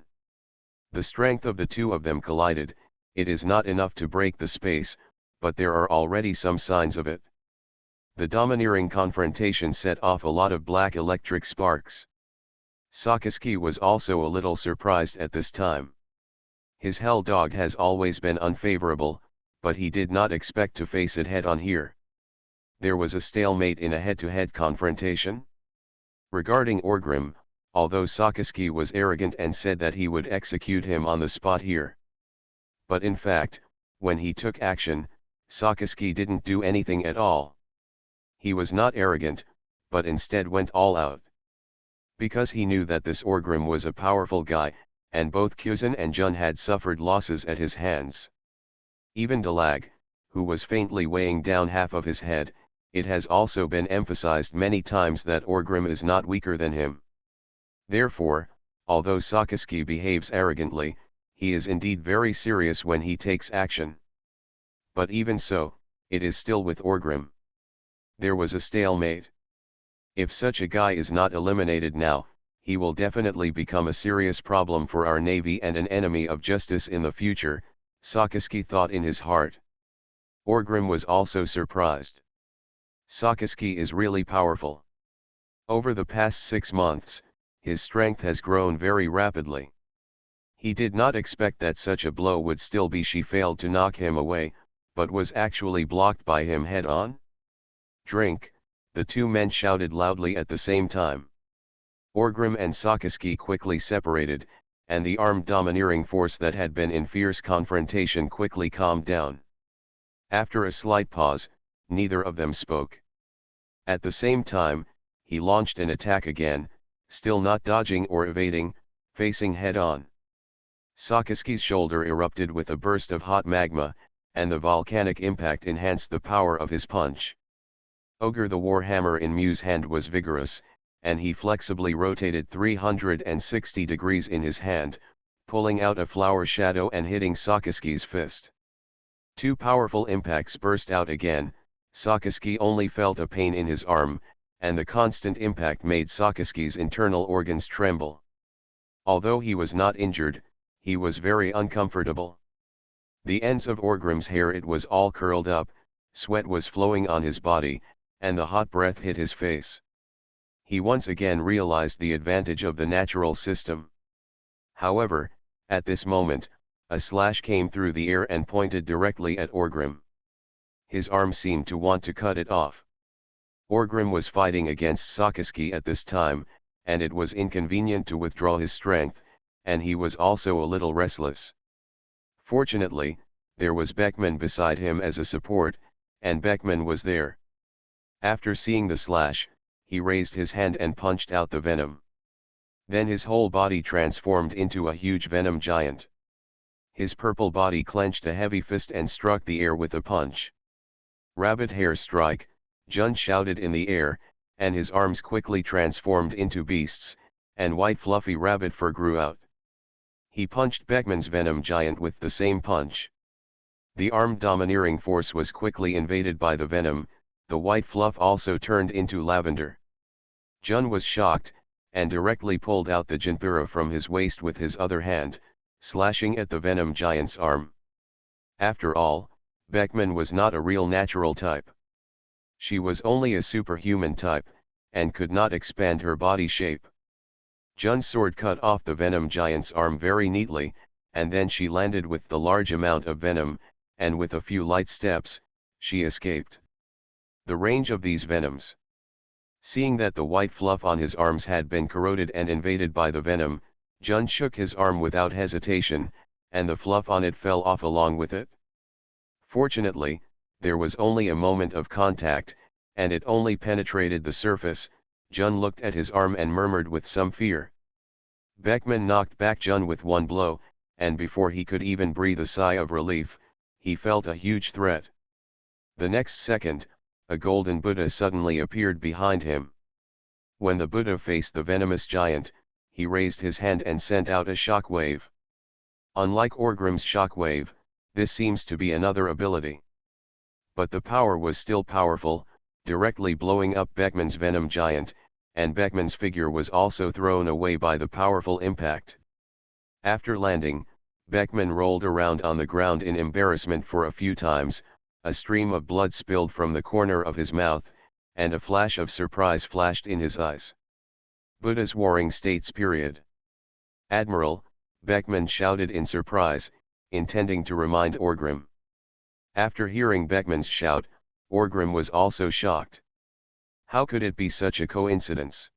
Speaker 1: The strength of the two of them collided. It is not enough to break the space, but there are already some signs of it. The domineering confrontation set off a lot of black electric sparks. Sakaski was also a little surprised at this time. His hell dog has always been unfavorable, but he did not expect to face it head-on here. There was a stalemate in a head-to-head confrontation. Regarding Orgrim, although Sakaski was arrogant and said that he would execute him on the spot here. But in fact, when he took action, Sakaski didn't do anything at all. He was not arrogant, but instead went all out. Because he knew that this Orgrim was a powerful guy, and both Kuzan and Jun had suffered losses at his hands. Even Dalag, who was faintly weighing down half of his head, it has also been emphasized many times that Orgrim is not weaker than him. Therefore, although Sakaski behaves arrogantly, he is indeed very serious when he takes action. But even so, it is still with Orgrim. There was a stalemate. If such a guy is not eliminated now, he will definitely become a serious problem for our navy and an enemy of justice in the future, Sakaski thought in his heart. Orgrim was also surprised. Sakaski is really powerful. Over the past 6 months, his strength has grown very rapidly. He did not expect that such a blow would still be. She failed to knock him away, but was actually blocked by him head-on. "Drink," the two men shouted loudly at the same time. Orgrim and Sakaski quickly separated, and the armed domineering force that had been in fierce confrontation quickly calmed down. After a slight pause, neither of them spoke. At the same time, he launched an attack again, still not dodging or evading, facing head-on. Sakaski's shoulder erupted with a burst of hot magma, and the volcanic impact enhanced the power of his punch. Ogre the warhammer in Mew's hand was vigorous, and he flexibly rotated 360 degrees in his hand, pulling out a flower shadow and hitting Sakaski's fist. Two powerful impacts burst out again. Sakaski only felt a pain in his arm, and the constant impact made Sakaski's internal organs tremble. Although he was not injured, he was very uncomfortable. The ends of Orgrim's hair, it was all curled up, sweat was flowing on his body, and the hot breath hit his face. He once again realized the advantage of the natural system. However, at this moment, a slash came through the air and pointed directly at Orgrim. His arm seemed to want to cut it off. Orgrim was fighting against Sakaski at this time, and it was inconvenient to withdraw his strength, and he was also a little restless. Fortunately, there was Beckman beside him as a support, and Beckman was there. After seeing the slash, he raised his hand and punched out the venom. Then his whole body transformed into a huge venom giant. His purple body clenched a heavy fist and struck the air with a punch. "Rabbit hair strike," Jun shouted in the air, and his arms quickly transformed into beasts, and white fluffy rabbit fur grew out. He punched Beckman's venom giant with the same punch. The armed domineering force was quickly invaded by the venom. The white fluff also turned into lavender. Jun was shocked, and directly pulled out the Jinpura from his waist with his other hand, slashing at the venom giant's arm. After all, Beckman was not a real natural type. She was only a superhuman type, and could not expand her body shape. Jun's sword cut off the venom giant's arm very neatly, and then she landed with the large amount of venom, and with a few light steps, she escaped. The range of these venoms. Seeing that the white fluff on his arms had been corroded and invaded by the venom, Jun shook his arm without hesitation, and the fluff on it fell off along with it. Fortunately, there was only a moment of contact, and it only penetrated the surface. Jun looked at his arm and murmured with some fear. Beckman knocked back Jun with one blow, and before he could even breathe a sigh of relief, he felt a huge threat. The next second, a golden Buddha suddenly appeared behind him. When the Buddha faced the venomous giant, he raised his hand and sent out a shock wave. Unlike Orgrim's shock wave, this seems to be another ability. But the power was still powerful, directly blowing up Beckman's venom giant, and Beckman's figure was also thrown away by the powerful impact. After landing, Beckman rolled around on the ground in embarrassment for a few times. A stream of blood spilled from the corner of his mouth, and a flash of surprise flashed in his eyes. Buddha's warring states period. "Admiral," Beckman shouted in surprise, intending to remind Orgrim. After hearing Beckman's shout, Orgrim was also shocked. How could it be such a coincidence?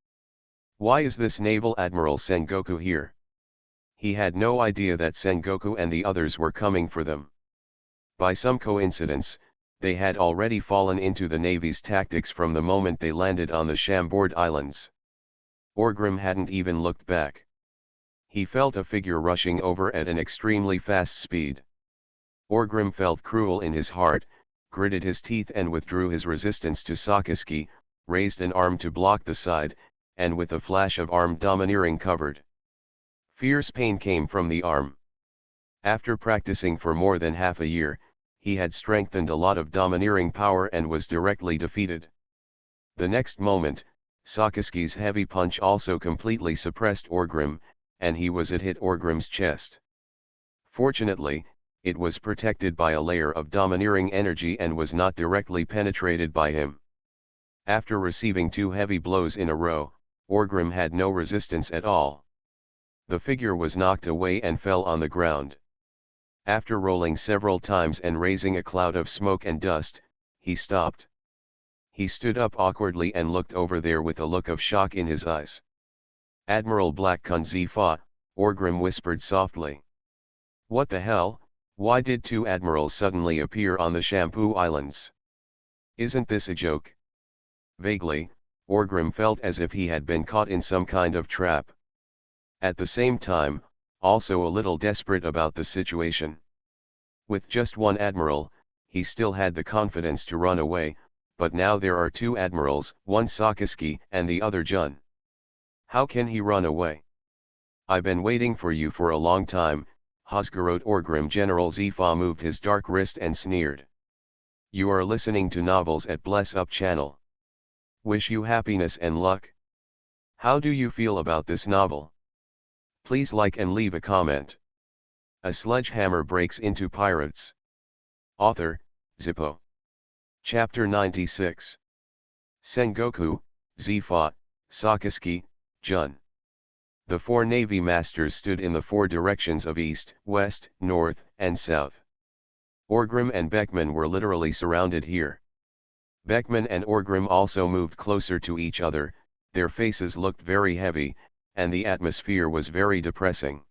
Speaker 1: Why is this Naval Admiral Sengoku here? He had no idea that Sengoku and the others were coming for them. By some coincidence, they had already fallen into the Navy's tactics from the moment they landed on the Chambord Islands. Orgrim hadn't even looked back. He felt a figure rushing over at an extremely fast speed. Orgrim felt cruel in his heart, gritted his teeth and withdrew his resistance to Sakaski, raised an arm to block the side, and with a flash of arm domineering covered. Fierce pain came from the arm. After practicing for more than half a year, he had strengthened a lot of domineering power and was directly defeated. The next moment, Sakaski's heavy punch also completely suppressed Orgrim, and he was at hit Orgrim's chest. Fortunately, it was protected by a layer of domineering energy and was not directly penetrated by him. After receiving 2 heavy blows in a row, Orgrim had no resistance at all. The figure was knocked away and fell on the ground. After rolling several times and raising a cloud of smoke and dust, he stopped. He stood up awkwardly and looked over there with a look of shock in his eyes. "Admiral Black Kun Zifa," Orgrim whispered softly. "What the hell? Why did 2 admirals suddenly appear on the Shampoo Islands? Isn't this a joke?" Vaguely, Orgrim felt as if he had been caught in some kind of trap. At the same time, also a little desperate about the situation. With just 1 admiral, he still had the confidence to run away, but now there are 2 admirals, one Sakaski and the other Jun. How can he run away? "I've been waiting for you for a long time," Hosgarot Orgrim. General Zifa moved his dark wrist and sneered. "You are listening to novels at Bless Up channel. Wish you happiness and luck. How do you feel about this novel? Please like and leave a comment." A sledgehammer breaks into pirates. Author, Zippo. Chapter 96. Sengoku, Zifa, Sakaski, Jun. The 4 Navy masters stood in the 4 directions of east, west, north, and south. Orgrim and Beckman were literally surrounded here. Beckman and Orgrim also moved closer to each other, their faces looked very heavy, and the atmosphere was very depressing.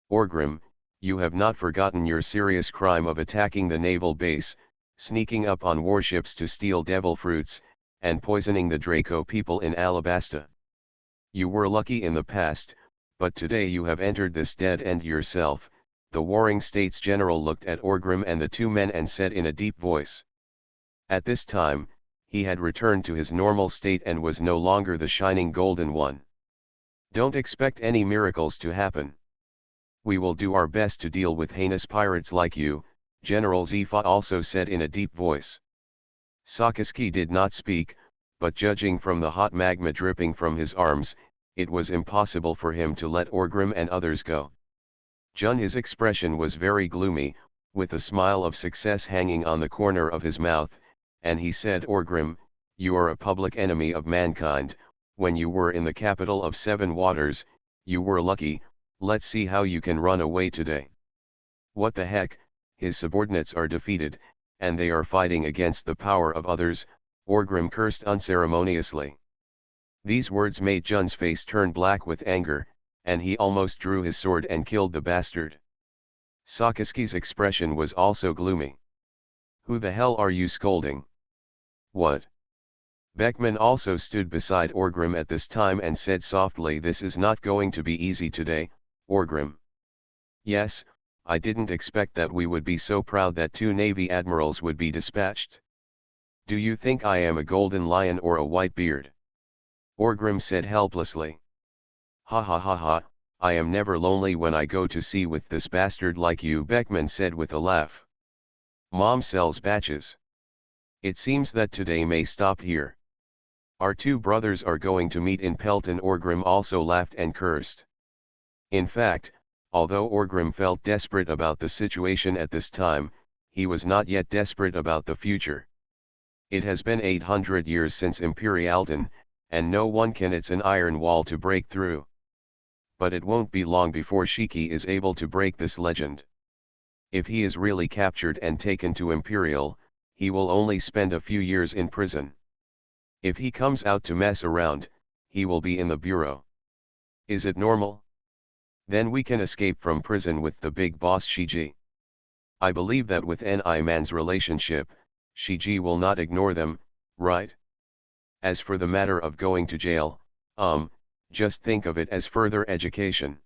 Speaker 1: "Orgrim, you have not forgotten your serious crime of attacking the naval base, sneaking up on warships to steal devil fruits, and poisoning the Draco people in Alabasta. You were lucky in the past, but today you have entered this dead end yourself." The Warring States general looked at Orgrim and the 2 men and said in a deep voice. At this time, he had returned to his normal state and was no longer the shining golden one. "Don't expect any miracles to happen. We will do our best to deal with heinous pirates like you," General Zifa also said in a deep voice. Sakaski did not speak, but judging from the hot magma dripping from his arms, it was impossible for him to let Orgrim and others go. Jun, his expression was very gloomy, with a smile of success hanging on the corner of his mouth, and he said, "Orgrim, you are a public enemy of mankind. When you were in the capital of 7 waters, you were lucky. Let's see how you can run away today." "What the heck, his subordinates are defeated, and they are fighting against the power of others," Orgrim cursed unceremoniously. These words made Jun's face turn black with anger, and he almost drew his sword and killed the bastard. Sakaski's expression was also gloomy. "Who the hell are you scolding? What?" Beckman also stood beside Orgrim at this time and said softly, "This is not going to be easy today, Orgrim. Yes, I didn't expect that we would be so proud that 2 Navy admirals would be dispatched. Do you think I am a golden lion or a white beard?" Orgrim said helplessly. "Ha ha ha ha, I am never lonely when I go to sea with this bastard like you," Beckman said with a laugh. "Mom sells batches. It seems that today may stop here. Our 2 brothers are going to meet in Pelton." Orgrim also laughed and cursed. In fact, although Orgrim felt desperate about the situation at this time, he was not yet desperate about the future. It has been 800 years since Imperialton, and no one can it's an iron wall to break through. But it won't be long before Shiki is able to break this legend. If he is really captured and taken to Imperial, he will only spend a few years in prison. If he comes out to mess around, he will be in the bureau. Is it normal? Then we can escape from prison with the big boss Shiji. I believe that with Ni Man's relationship, Shiji will not ignore them, right? As for the matter of going to jail, just think of it as further education.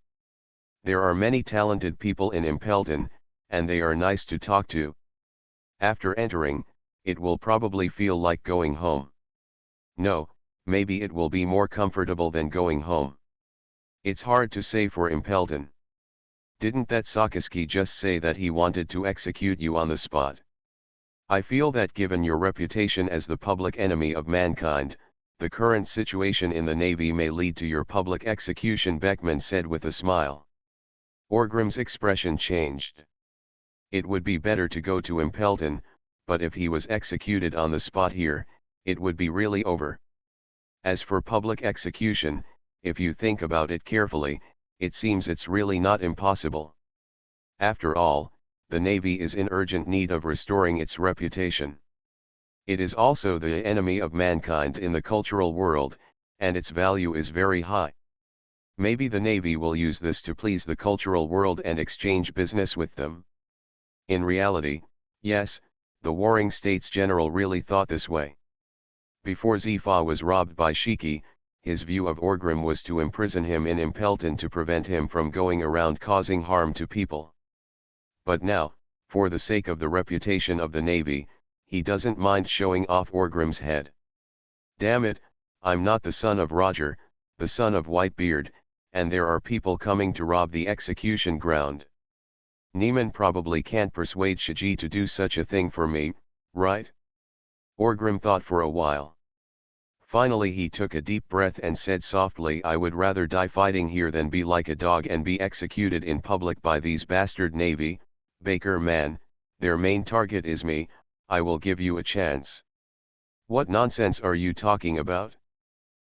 Speaker 1: There are many talented people in Impelton, and they are nice to talk to. After entering, it will probably feel like going home. No, maybe it will be more comfortable than going home. It's hard to say for Impelton. Didn't that Sakaski just say that he wanted to execute you on the spot? I feel that given your reputation as the public enemy of mankind, the current situation in the Navy may lead to your public execution," Beckman said with a smile. Orgrim's expression changed. It would be better to go to Impelton, but if he was executed on the spot here, it would be really over. As for public execution, if you think about it carefully, it seems it's really not impossible. After all, the Navy is in urgent need of restoring its reputation. It is also the enemy of mankind in the cultural world, and its value is very high. Maybe the Navy will use this to please the cultural world and exchange business with them. In reality, yes, the warring States General really thought this way. Before Zifa was robbed by Shiki, his view of Orgrim was to imprison him in Impelton to prevent him from going around causing harm to people. But now, for the sake of the reputation of the Navy, he doesn't mind showing off Orgrim's head. Damn it, I'm not the son of Roger, the son of Whitebeard, and there are people coming to rob the execution ground. Neiman probably can't persuade Shiji to do such a thing for me, right? Orgrim thought for a while. Finally he took a deep breath and said softly, I would rather die fighting here than be like a dog and be executed in public by these bastard Navy. Baker man, their main target is me, I will give you a chance. What nonsense are you talking about?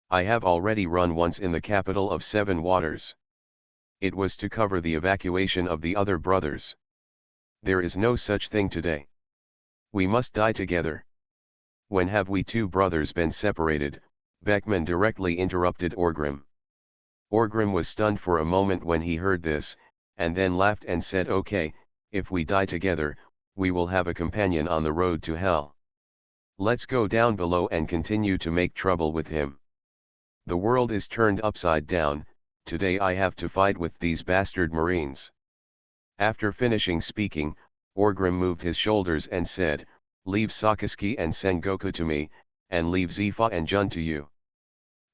Speaker 1: I have already run once in the capital of 7 waters. It was to cover the evacuation of the other brothers. There is no such thing today. We must die together. When have we 2 brothers been separated? Beckman directly interrupted Orgrim. Orgrim was stunned for a moment when he heard this, and then laughed and said, okay, if we die together, we will have a companion on the road to hell. Let's go down below and continue to make trouble with him. The world is turned upside down, today I have to fight with these bastard Marines. After finishing speaking, Orgrim moved his shoulders and said, leave Sakazuki and Sengoku to me, and leave Zifa and Jun to you.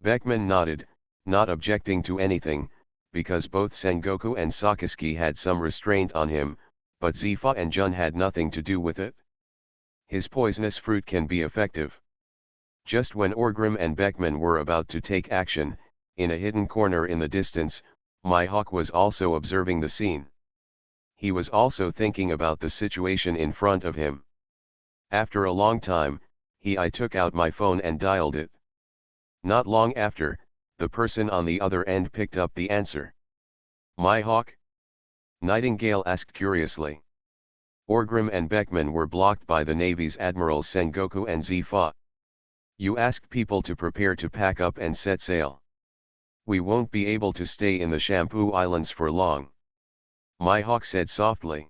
Speaker 1: Beckman nodded, not objecting to anything, because both Sengoku and Sakazuki had some restraint on him, but Zifa and Jun had nothing to do with it. His poisonous fruit can be effective. Just when Orgrim and Beckman were about to take action, in a hidden corner in the distance, Mihawk was also observing the scene. He was also thinking about the situation in front of him. After a long time, I took out my phone and dialed it. Not long after, the person on the other end picked up the answer. Mihawk? Nightingale asked curiously. Orgrim and Beckman were blocked by the Navy's admirals Sengoku and Zifa. You asked people to prepare to pack up and set sail. We won't be able to stay in the Shampoo Islands for long. Mihawk said softly.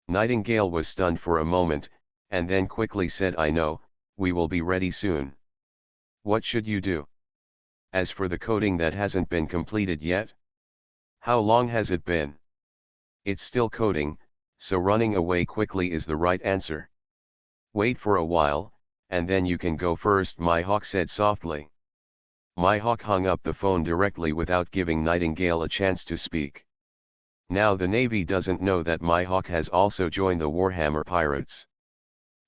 Speaker 1: Nightingale was stunned for a moment, and then quickly said, I know, we will be ready soon. What should you do? As for the coding that hasn't been completed yet? How long has it been? It's still coding, so running away quickly is the right answer. Wait for a while, and then you can go first, Mihawk said softly. Mihawk hung up the phone directly without giving Nightingale a chance to speak. Now the Navy doesn't know that Mihawk has also joined the Warhammer Pirates.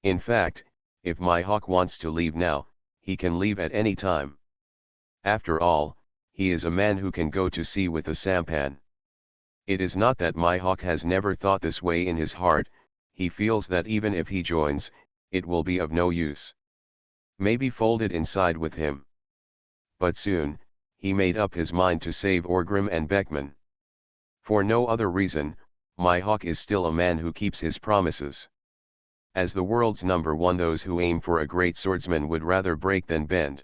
Speaker 1: In fact, if Mihawk wants to leave now, he can leave at any time. After all, he is a man who can go to sea with a sampan. It is not that Mihawk has never thought this way in his heart, he feels that even if he joins, it will be of no use. Maybe folded inside with him. But soon, he made up his mind to save Orgrim and Beckman. For no other reason, Mihawk is still a man who keeps his promises. As the world's #1, those who aim for a great swordsman would rather break than bend.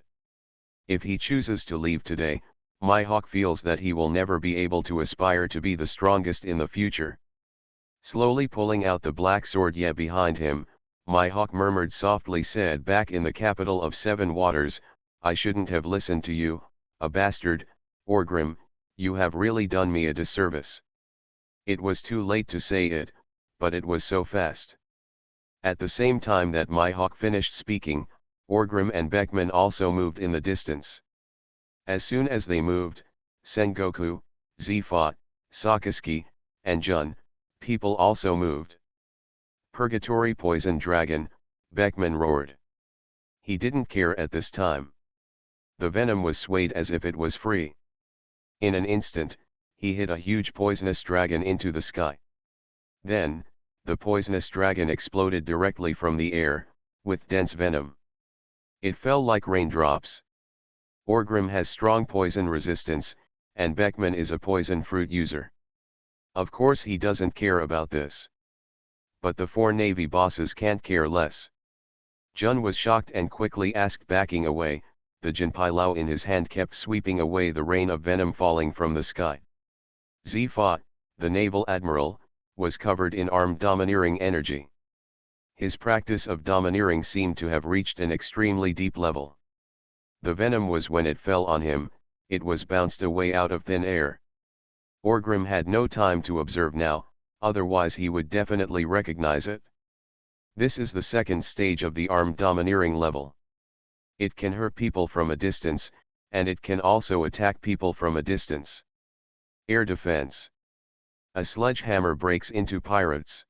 Speaker 1: If he chooses to leave today, Mihawk feels that he will never be able to aspire to be the strongest in the future. Slowly pulling out the black sword behind him, Mihawk murmured softly, said, back in the capital of 7 waters, I shouldn't have listened to you, a bastard, Orgrim, you have really done me a disservice. It was too late to say it, but it was so fast. At the same time that Mihawk finished speaking, Orgrim and Beckman also moved in the distance. As soon as they moved, Sengoku, Zifa, Sakazuki, and Jun, people also moved. Purgatory poison dragon, Beckman roared. He didn't care at this time. The venom was swayed as if it was free. In an instant, he hit a huge poisonous dragon into the sky. Then, the poisonous dragon exploded directly from the air, with dense venom. It fell like raindrops. Orgrim has strong poison resistance, and Beckman is a poison fruit user. Of course he doesn't care about this. But the 4 Navy bosses can't care less. Jun was shocked and quickly asked, backing away. The Jinpai in his hand kept sweeping away the rain of venom falling from the sky. Zifa, the naval admiral, was covered in armed domineering energy. His practice of domineering seemed to have reached an extremely deep level. The venom was, when it fell on him, it was bounced away out of thin air. Orgrim had no time to observe now, otherwise he would definitely recognize it. This is the second stage of the armed domineering level. It can hurt people from a distance, and it can also attack people from a distance. Air defense. A sledgehammer breaks into pirates.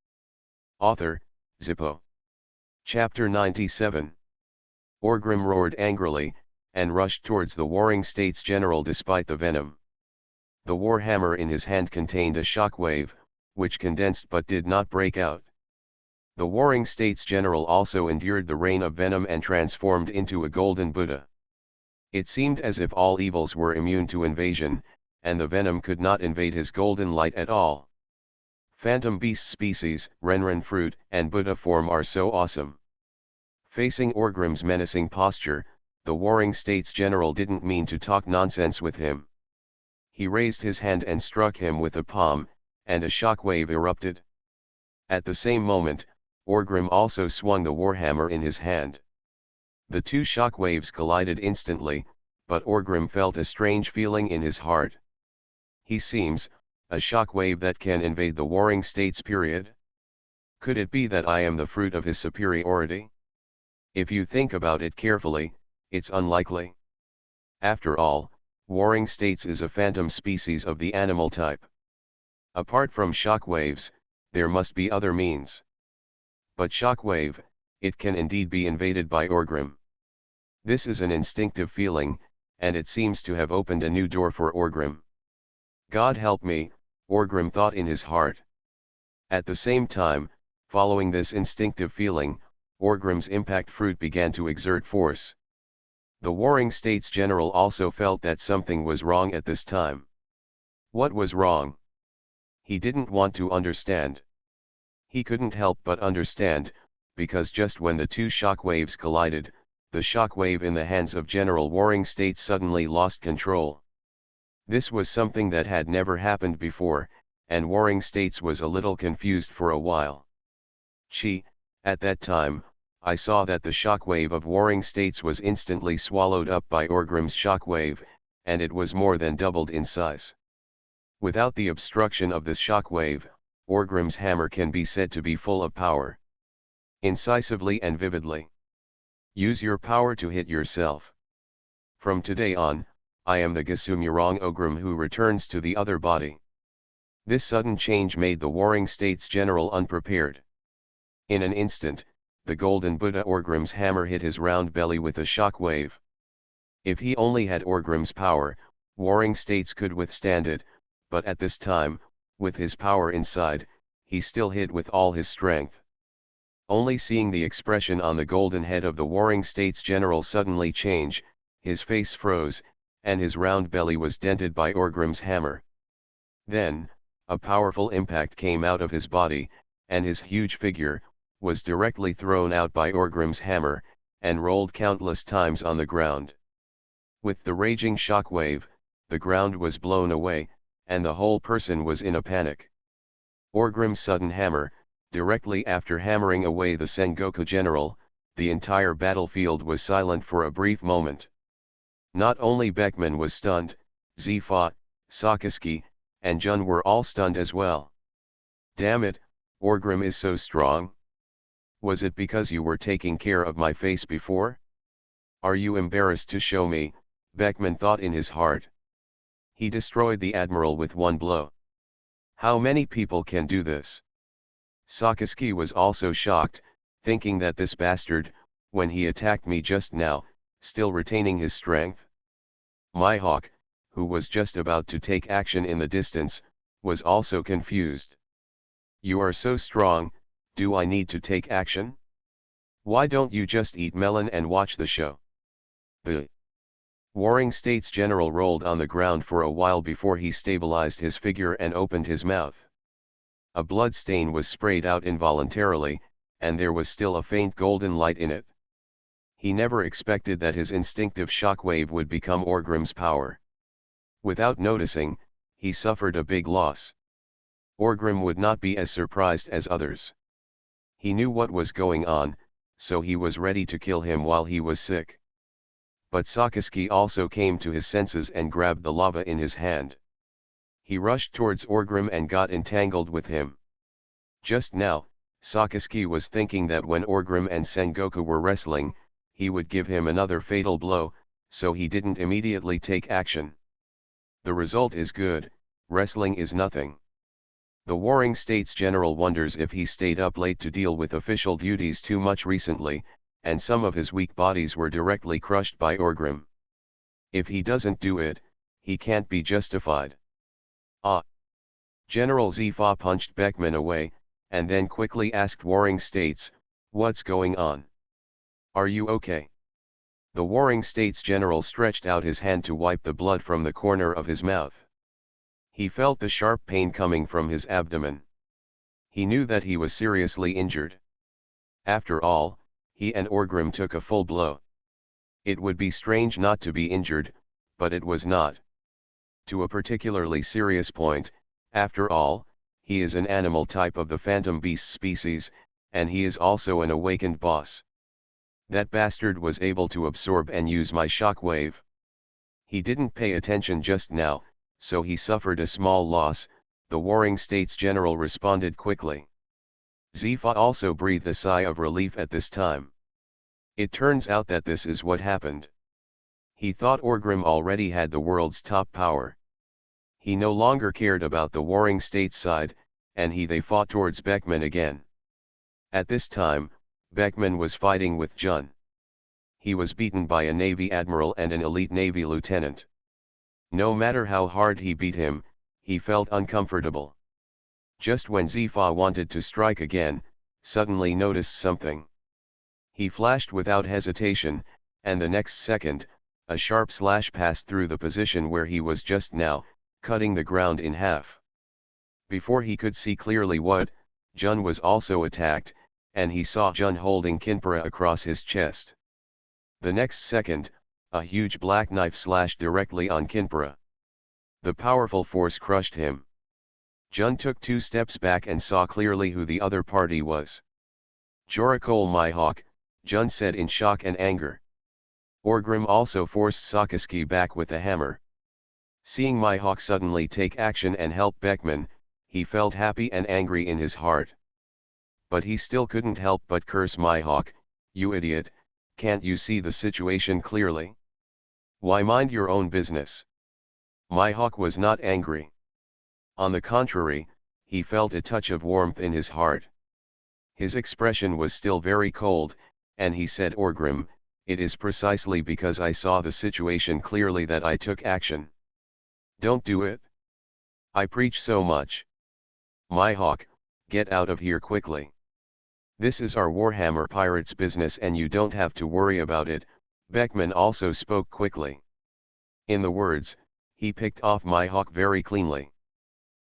Speaker 1: Author, Zippo. Chapter 97. Orgrim roared angrily, and rushed towards the Warring States General despite the venom. The war hammer in his hand contained a shockwave, which condensed but did not break out. The Warring States General also endured the rain of venom and transformed into a golden Buddha. It seemed as if all evils were immune to invasion, and the venom could not invade his golden light at all. Phantom beast species, Renren fruit, and Buddha form are so awesome. Facing Orgrim's menacing posture, the Warring States General didn't mean to talk nonsense with him. He raised his hand and struck him with a palm, and a shockwave erupted. At the same moment, Orgrim also swung the warhammer in his hand. The 2 shockwaves collided instantly, but Orgrim felt a strange feeling in his heart. He seems, a shockwave that can invade the Warring States period? Could it be that I am the fruit of his superiority? If you think about it carefully, it's unlikely. After all, Warring States is a phantom species of the animal type. Apart from shockwaves, there must be other means. But shockwave, it can indeed be invaded by Orgrim. This is an instinctive feeling, and it seems to have opened a new door for Orgrim. God help me, Orgrim thought in his heart. At the same time, following this instinctive feeling, Orgrim's impact fruit began to exert force. The Warring States General also felt that something was wrong at this time. What was wrong? He didn't want to understand. He couldn't help but understand, because just when the 2 shockwaves collided, the shockwave in the hands of General Warring States suddenly lost control. This was something that had never happened before, and Warring States was a little confused for a while. At that time, I saw that the shockwave of Warring States was instantly swallowed up by Orgrim's shockwave, and it was more than doubled in size. Without the obstruction of this shockwave, Orgrim's hammer can be said to be full of power. Incisively and vividly. Use your power to hit yourself. From today on, I am the Gasumurong Orgrim who returns to the other body. This sudden change made the Warring States General unprepared. In an instant, the golden Buddha Orgrim's hammer hit his round belly with a shockwave. If he only had Orgrim's power, Warring States could withstand it, but at this time, with his power inside, he still hit with all his strength. Only seeing the expression on the golden head of the Warring States General suddenly change, his face froze, and his round belly was dented by Orgrim's hammer. Then, a powerful impact came out of his body, and his huge figure was directly thrown out by Orgrim's hammer, and rolled countless times on the ground. With the raging shockwave, the ground was blown away, and the whole person was in a panic. Orgrim's sudden hammer, directly after hammering away the Sengoku general, the entire battlefield was silent for a brief moment. Not only Beckman was stunned, Zifa, Sakaski, and Jun were all stunned as well. Damn it, Orgrim is so strong. Was it because you were taking care of my face before? Are you embarrassed to show me? Beckman thought in his heart. He destroyed the admiral with one blow. How many people can do this? Sakaski was also shocked, thinking that this bastard, when he attacked me just now, still retaining his strength. Mihawk, who was just about to take action in the distance, was also confused. You are so strong, do I need to take action? Why don't you just eat melon and watch the show? The Warring States general rolled on the ground for a while before he stabilized his figure and opened his mouth. A blood stain was sprayed out involuntarily, and there was still a faint golden light in it. He never expected that his instinctive shockwave would become Orgrim's power. Without noticing, he suffered a big loss. Orgrim would not be as surprised as others. He knew what was going on, so he was ready to kill him while he was sick. But Sakaski also came to his senses and grabbed the lava in his hand. He rushed towards Orgrim and got entangled with him. Just now, Sakaski was thinking that when Orgrim and Sengoku were wrestling, he would give him another fatal blow, so he didn't immediately take action. The result is good, wrestling is nothing. The Warring States general wonders if he stayed up late to deal with official duties too much recently, and some of his weak bodies were directly crushed by Orgrim. If he doesn't do it, he can't be justified. Ah! General Zifa punched Beckman away, and then quickly asked Warring States, "What's going on? Are you okay?" The Warring States general stretched out his hand to wipe the blood from the corner of his mouth. He felt the sharp pain coming from his abdomen. He knew that he was seriously injured. After all, he and Orgrim took a full blow. It would be strange not to be injured, but it was not. To a particularly serious point, after all, he is an animal type of the phantom beast species, and he is also an awakened boss. That bastard was able to absorb and use my shockwave. He didn't pay attention just now, so he suffered a small loss. The Warring States general responded quickly. Zifa also breathed a sigh of relief at this time. It turns out that this is what happened. He thought Orgrim already had the world's top power. He no longer cared about the Warring States side, and they fought towards Beckman again. At this time, Beckman was fighting with Jun. He was beaten by a Navy admiral and an elite Navy lieutenant. No matter how hard he beat him, he felt uncomfortable. Just when Zifa wanted to strike again, suddenly noticed something. He flashed without hesitation, and the next second, a sharp slash passed through the position where he was just now, cutting the ground in half. Before he could see clearly what, Jun was also attacked, and he saw Jun holding Kinpura across his chest. The next second, a huge black knife slashed directly on Kinpura. The powerful force crushed him. Jun took 2 steps back and saw clearly who the other party was. "Jorikol Mihawk," Jun said in shock and anger. Orgrim also forced Sakaski back with a hammer. Seeing Mihawk suddenly take action and help Beckman, he felt happy and angry in his heart. But he still couldn't help but curse Mihawk. "You idiot, can't you see the situation clearly? Why mind your own business?" Mihawk was not angry. On the contrary, he felt a touch of warmth in his heart. His expression was still very cold, and he said, "Orgrim, it is precisely because I saw the situation clearly that I took action. Don't do it. I preach so much. Mihawk, get out of here quickly. This is our Warhammer Pirates business and you don't have to worry about it." Beckman also spoke quickly. In the words, he picked off Mihawk very cleanly.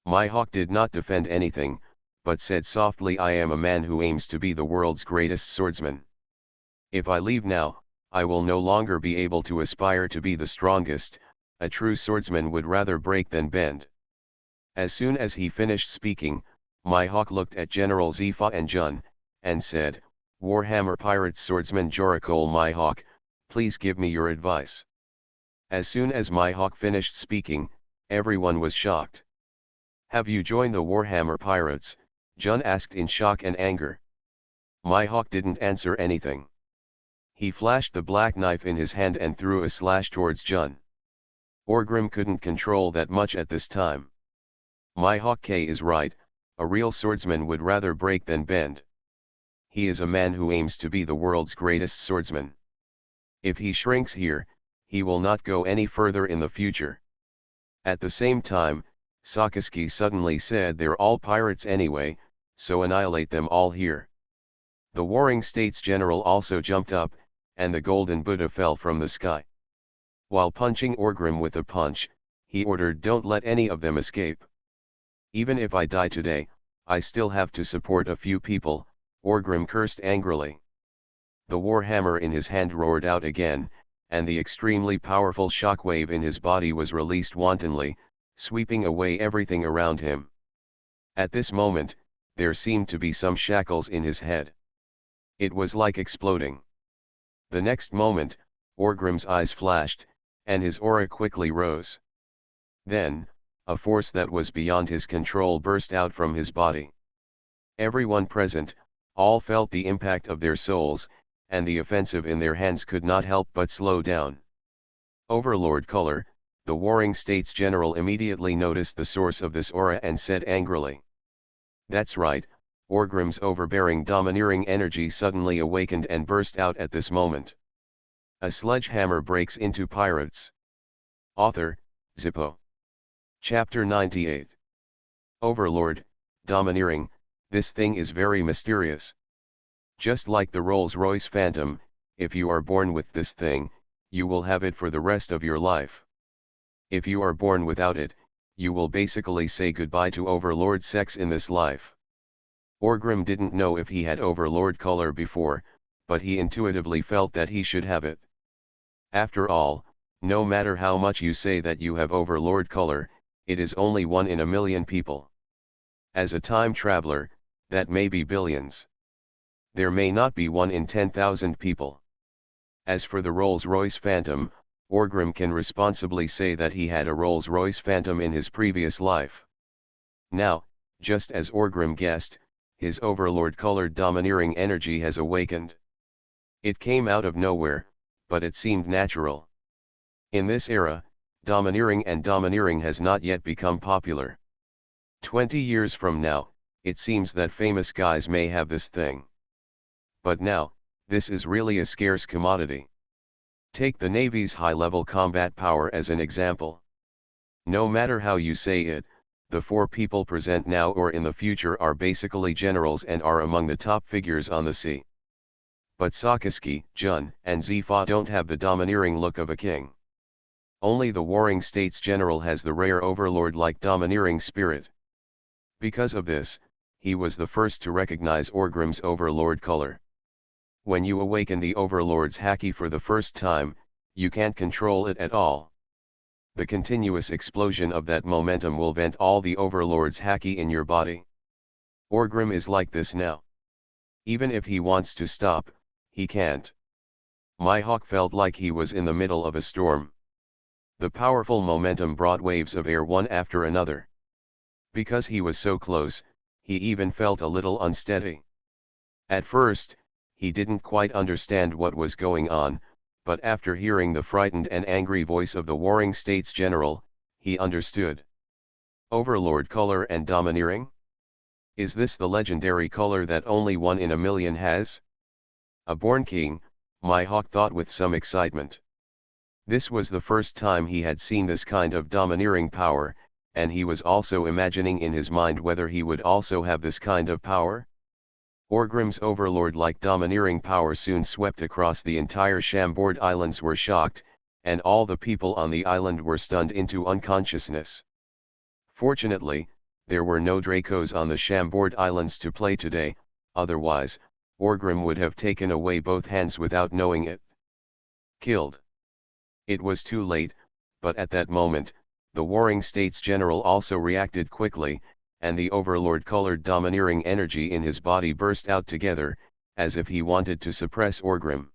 Speaker 1: Mihawk did not defend anything, but said softly, "I am a man who aims to be the world's greatest swordsman. If I leave now, I will no longer be able to aspire to be the strongest. A true swordsman would rather break than bend." As soon as he finished speaking, Mihawk looked at General Zifa and Jun, and said, "Warhammer Pirates swordsman Jorikol Mihawk, please give me your advice." As soon as Mihawk finished speaking, everyone was shocked. "Have you joined the Warhammer Pirates?" Jun asked in shock and anger. Mihawk didn't answer anything. He flashed the black knife in his hand and threw a slash towards Jun. Orgrim couldn't control that much at this time. Mihawk is right, a real swordsman would rather break than bend. He is a man who aims to be the world's greatest swordsman. If he shrinks here, he will not go any further in the future. At the same time, Sakaski suddenly said, "They're all pirates anyway, so annihilate them all here." The warring states general also jumped up, and the golden Buddha fell from the sky. While punching Orgrim with a punch, he ordered, "Don't let any of them escape. Even if I die today, I still have to support a few people," Orgrim cursed angrily. The war hammer in his hand roared out again, and the extremely powerful shockwave in his body was released wantonly, sweeping away everything around him. At this moment, there seemed to be some shackles in his head. It was like exploding. The next moment, Orgrim's eyes flashed, and his aura quickly rose. Then, a force that was beyond his control burst out from his body. Everyone present, all felt the impact of their souls, and the offensive in their hands could not help but slow down. Overlord Color, the warring states general, immediately noticed the source of this aura and said angrily, "That's right." Orgrim's overbearing domineering energy suddenly awakened and burst out at this moment. A sledgehammer breaks into pirates. Author, Zippo. Chapter 98. Overlord, domineering, this thing is very mysterious. Just like the Rolls-Royce Phantom, if you are born with this thing, you will have it for the rest of your life. If you are born without it, you will basically say goodbye to Overlord sex in this life. Orgrim didn't know if he had Overlord color before, but he intuitively felt that he should have it. After all, no matter how much you say that you have Overlord color, it is only 1 in a million people. As a time traveler, that may be billions. There may not be 1 in 10,000 people. As for the Rolls-Royce Phantom, Orgrim can responsibly say that he had a Rolls-Royce Phantom in his previous life. Now, just as Orgrim guessed, his overlord-colored domineering energy has awakened. It came out of nowhere, but it seemed natural. In this era, domineering has not yet become popular. 20 years from now, it seems that famous guys may have this thing. But now, this is really a scarce commodity. Take the Navy's high-level combat power as an example. No matter how you say it, the 4 people present now or in the future are basically generals and are among the top figures on the sea. But Sakaski, Jun, and Zifa don't have the domineering look of a king. Only the warring states general has the rare overlord-like domineering spirit. Because of this, he was the first to recognize Orgrim's overlord color. When you awaken the overlord's haki for the first time, you can't control it at all. The continuous explosion of that momentum will vent all the overlord's haki in your body. Orgrim is like this now. Even if he wants to stop, he can't. Mihawk felt like he was in the middle of a storm. The powerful momentum brought waves of air one after another. Because he was so close, he even felt a little unsteady. At first, he didn't quite understand what was going on, but after hearing the frightened and angry voice of the warring states general, he understood. Overlord color and domineering? Is this the legendary color that only 1 in a million has? A born king, Mihawk thought with some excitement. This was the first time he had seen this kind of domineering power, and he was also imagining in his mind whether he would also have this kind of power. Orgrim's overlord-like domineering power soon swept across the entire Chambord Islands were shocked, and all the people on the island were stunned into unconsciousness. Fortunately, there were no Dracos on the Chambord Islands to play today, otherwise, Orgrim would have taken away both hands without knowing it. Killed. It was too late, but at that moment, the warring states general also reacted quickly, and the overlord-colored domineering energy in his body burst out together, as if he wanted to suppress Orgrim.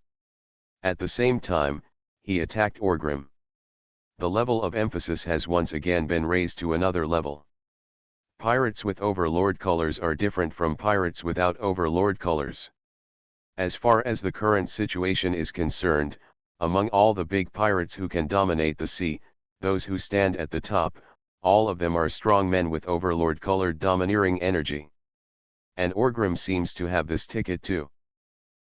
Speaker 1: At the same time, he attacked Orgrim. The level of emphasis has once again been raised to another level. Pirates with overlord colors are different from pirates without overlord colors. As far as the current situation is concerned, among all the big pirates who can dominate the sea, those who stand at the top, all of them are strong men with overlord-colored domineering energy. And Orgrim seems to have this ticket too.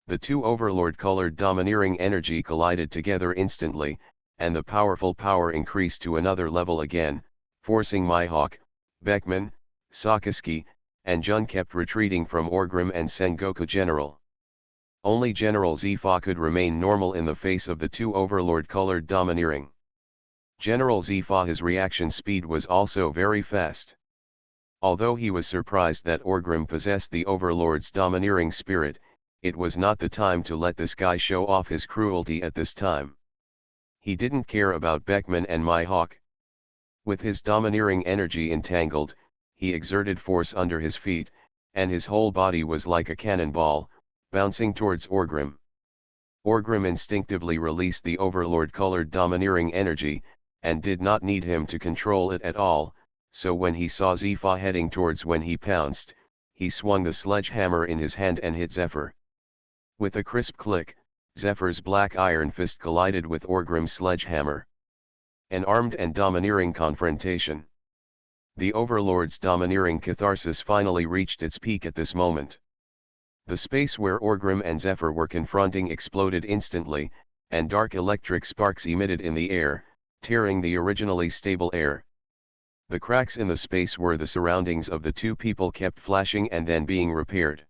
Speaker 1: The two overlord-colored domineering energy collided together instantly, and the powerful power increased to another level again, forcing Mihawk, Beckman, Sakaski, and Jun kept retreating from Orgrim and Sengoku General. Only General Zifa could remain normal in the face of the two overlord-colored domineering. General Zifa's reaction speed was also very fast. Although he was surprised that Orgrim possessed the overlord's domineering spirit, it was not the time to let this guy show off his cruelty at this time. He didn't care about Beckman and Mihawk. With his domineering energy entangled, he exerted force under his feet, and his whole body was like a cannonball, bouncing towards Orgrim. Orgrim instinctively released the overlord-colored domineering energy, and did not need him to control it at all, so when he saw Zifa heading towards when he pounced, he swung the sledgehammer in his hand and hit Zephyr. With a crisp click, Zephyr's black iron fist collided with Orgrim's sledgehammer. An armed and domineering confrontation. The Overlord's domineering catharsis finally reached its peak at this moment. The space where Orgrim and Zephyr were confronting exploded instantly, and dark electric sparks emitted in the air, tearing the originally stable air. The cracks in the space where the surroundings of the two people kept flashing and then being repaired.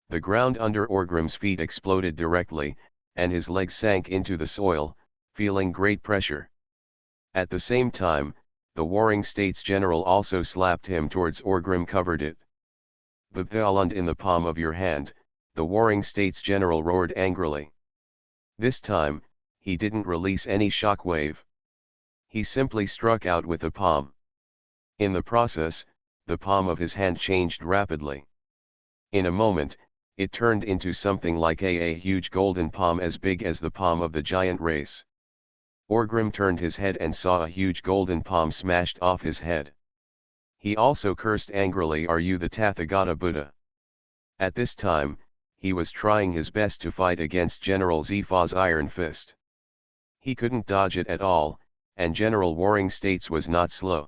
Speaker 1: The ground under Orgrim's feet exploded directly, and his legs sank into the soil, feeling great pressure. At the same time, the Warring States General also slapped him towards Orgrim covered it. "Put the Alund in the palm of your hand," the Warring States General roared angrily. This time, he didn't release any shockwave. He simply struck out with the palm. In the process, the palm of his hand changed rapidly. In a moment, it turned into something like a huge golden palm as big as the palm of the giant race. Orgrim turned his head and saw a huge golden palm smashed off his head. He also cursed angrily, "Are you the Tathagata Buddha?" At this time, he was trying his best to fight against General Zifa's iron fist. He couldn't dodge it at all, and General Warring States was not slow.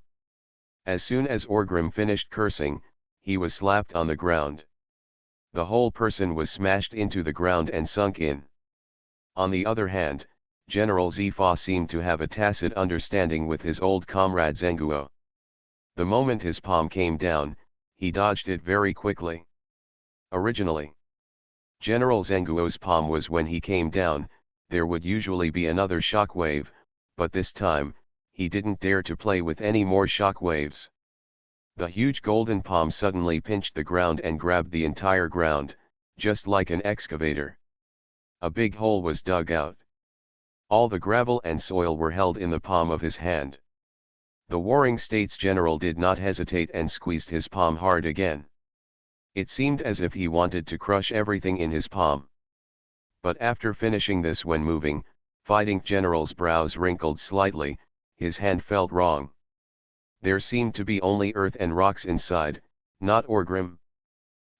Speaker 1: As soon as Orgrim finished cursing, he was slapped on the ground. The whole person was smashed into the ground and sunk in. On the other hand, General Zifa seemed to have a tacit understanding with his old comrade Zenguo. The moment his palm came down, he dodged it very quickly. Originally, General Zenguo's palm was when he came down, there would usually be another shockwave, but this time, he didn't dare to play with any more shockwaves. The huge golden palm suddenly pinched the ground and grabbed the entire ground, just like an excavator. A big hole was dug out. All the gravel and soil were held in the palm of his hand. The Warring States General did not hesitate and squeezed his palm hard again. It seemed as if he wanted to crush everything in his palm. But after finishing this, when moving, fighting General's brows wrinkled slightly, his hand felt wrong. There seemed to be only earth and rocks inside, not Orgrim.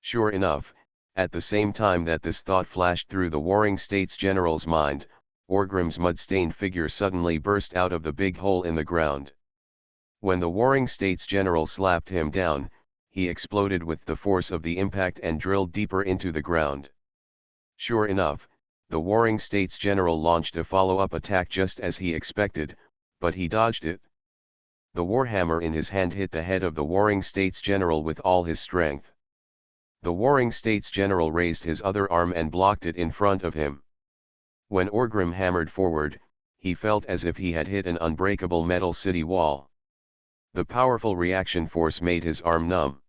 Speaker 1: Sure enough, at the same time that this thought flashed through the Warring States General's mind, Orgrim's mud-stained figure suddenly burst out of the big hole in the ground. When the Warring States General slapped him down, he exploded with the force of the impact and drilled deeper into the ground. Sure enough, the Warring States General launched a follow-up attack just as he expected, but he dodged it. The warhammer in his hand hit the head of the Warring States General with all his strength. The Warring States General raised his other arm and blocked it in front of him. When Orgrim hammered forward, he felt as if he had hit an unbreakable metal city wall. The powerful reaction force made his arm numb.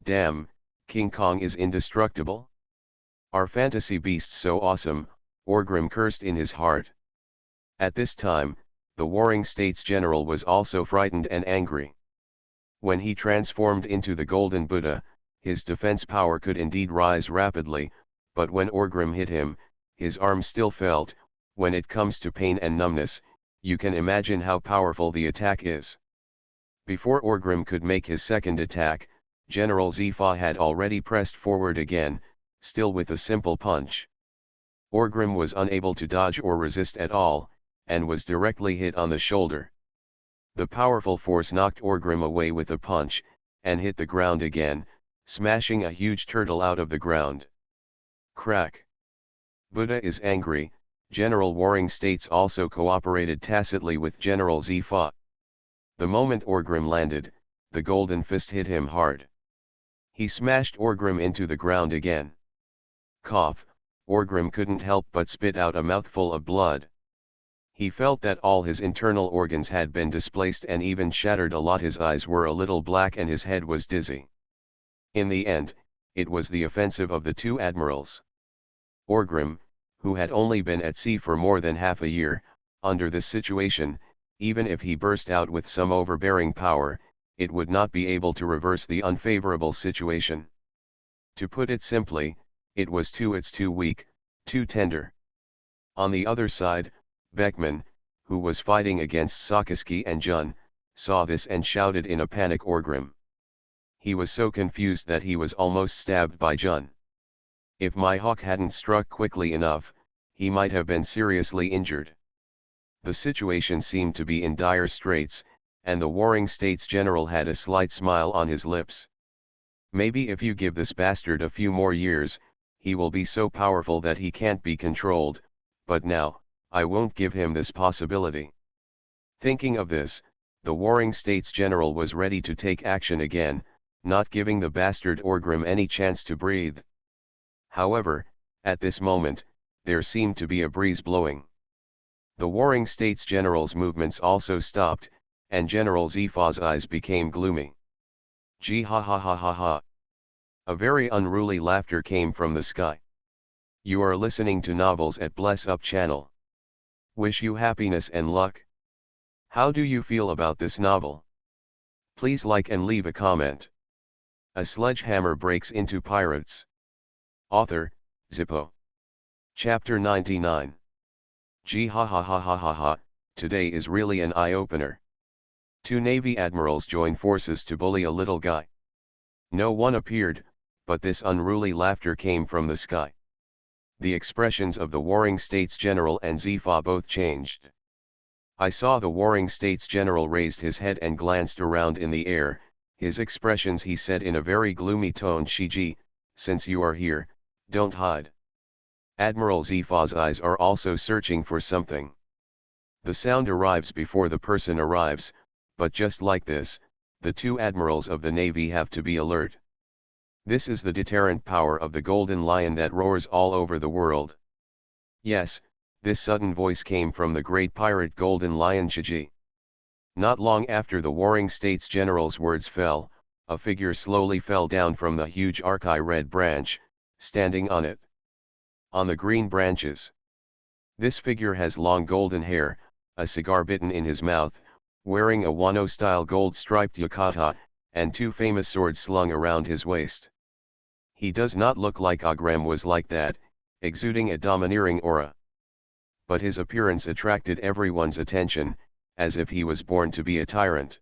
Speaker 1: Damn, King Kong is indestructible? Are fantasy beasts so awesome? Orgrim cursed in his heart. At this time, the Warring States General was also frightened and angry. When he transformed into the Golden Buddha, his defense power could indeed rise rapidly, but when Orgrim hit him, his arm still felt. When it comes to pain and numbness, you can imagine how powerful the attack is. Before Orgrim could make his second attack, General Zifa had already pressed forward again, still with a simple punch. Orgrim was unable to dodge or resist at all, and was directly hit on the shoulder. The powerful force knocked Orgrim away with a punch, and hit the ground again, smashing a huge turtle out of the ground. Crack. Buddha is angry. General Warring States also cooperated tacitly with General Zifa. The moment Orgrim landed, the golden fist hit him hard. He smashed Orgrim into the ground again. Cough, Orgrim couldn't help but spit out a mouthful of blood. He felt that all his internal organs had been displaced and even shattered a lot. His eyes were a little black and his head was dizzy. In the end, it was the offensive of the two admirals. Orgrim, who had only been at sea for more than half a year, under this situation, even if he burst out with some overbearing power, it would not be able to reverse the unfavorable situation. To put it simply, it's too weak, too tender. On the other side, Beckman, who was fighting against Sakaski and Jun, saw this and shouted in a panic, Orgrim. He was so confused that he was almost stabbed by Jun. If my hawk hadn't struck quickly enough, he might have been seriously injured. The situation seemed to be in dire straits, and the Warring States General had a slight smile on his lips. Maybe if you give this bastard a few more years, he will be so powerful that he can't be controlled, but now, I won't give him this possibility. Thinking of this, the Warring States General was ready to take action again, not giving the bastard Orgrim any chance to breathe. However, at this moment, there seemed to be a breeze blowing. The Warring States General's movements also stopped, and General Zifa's eyes became gloomy. Gee ha ha ha ha ha. A very unruly laughter came from the sky. You are listening to Novels at Bless Up channel. Wish you happiness and luck. How do you feel about this novel? Please like and leave a comment. A sledgehammer breaks into pirates. Author, Zippo. Chapter 99. Gee ha ha ha ha ha ha, today is really an eye-opener. Two Navy admirals join forces to bully a little guy. No one appeared, but this unruly laughter came from the sky. The expressions of the Warring States General and Zifa both changed. I saw the Warring States General raised his head and glanced around in the air. His expressions, he said in a very gloomy tone, Shiji, since you are here, don't hide. Admiral Zifa's eyes are also searching for something. The sound arrives before the person arrives, but just like this, the two admirals of the Navy have to be alert. This is the deterrent power of the Golden Lion that roars all over the world. Yes, this sudden voice came from the great pirate Golden Lion Shiji. Not long after the Warring States General's words fell, a figure slowly fell down from the huge archi red branch, standing on it. On the green branches. This figure has long golden hair, a cigar bitten in his mouth, wearing a Wano-style gold-striped yukata, and two famous swords slung around his waist. He does not look like Orgrim was like that, exuding a domineering aura. But his appearance attracted everyone's attention, as if he was born to be a tyrant.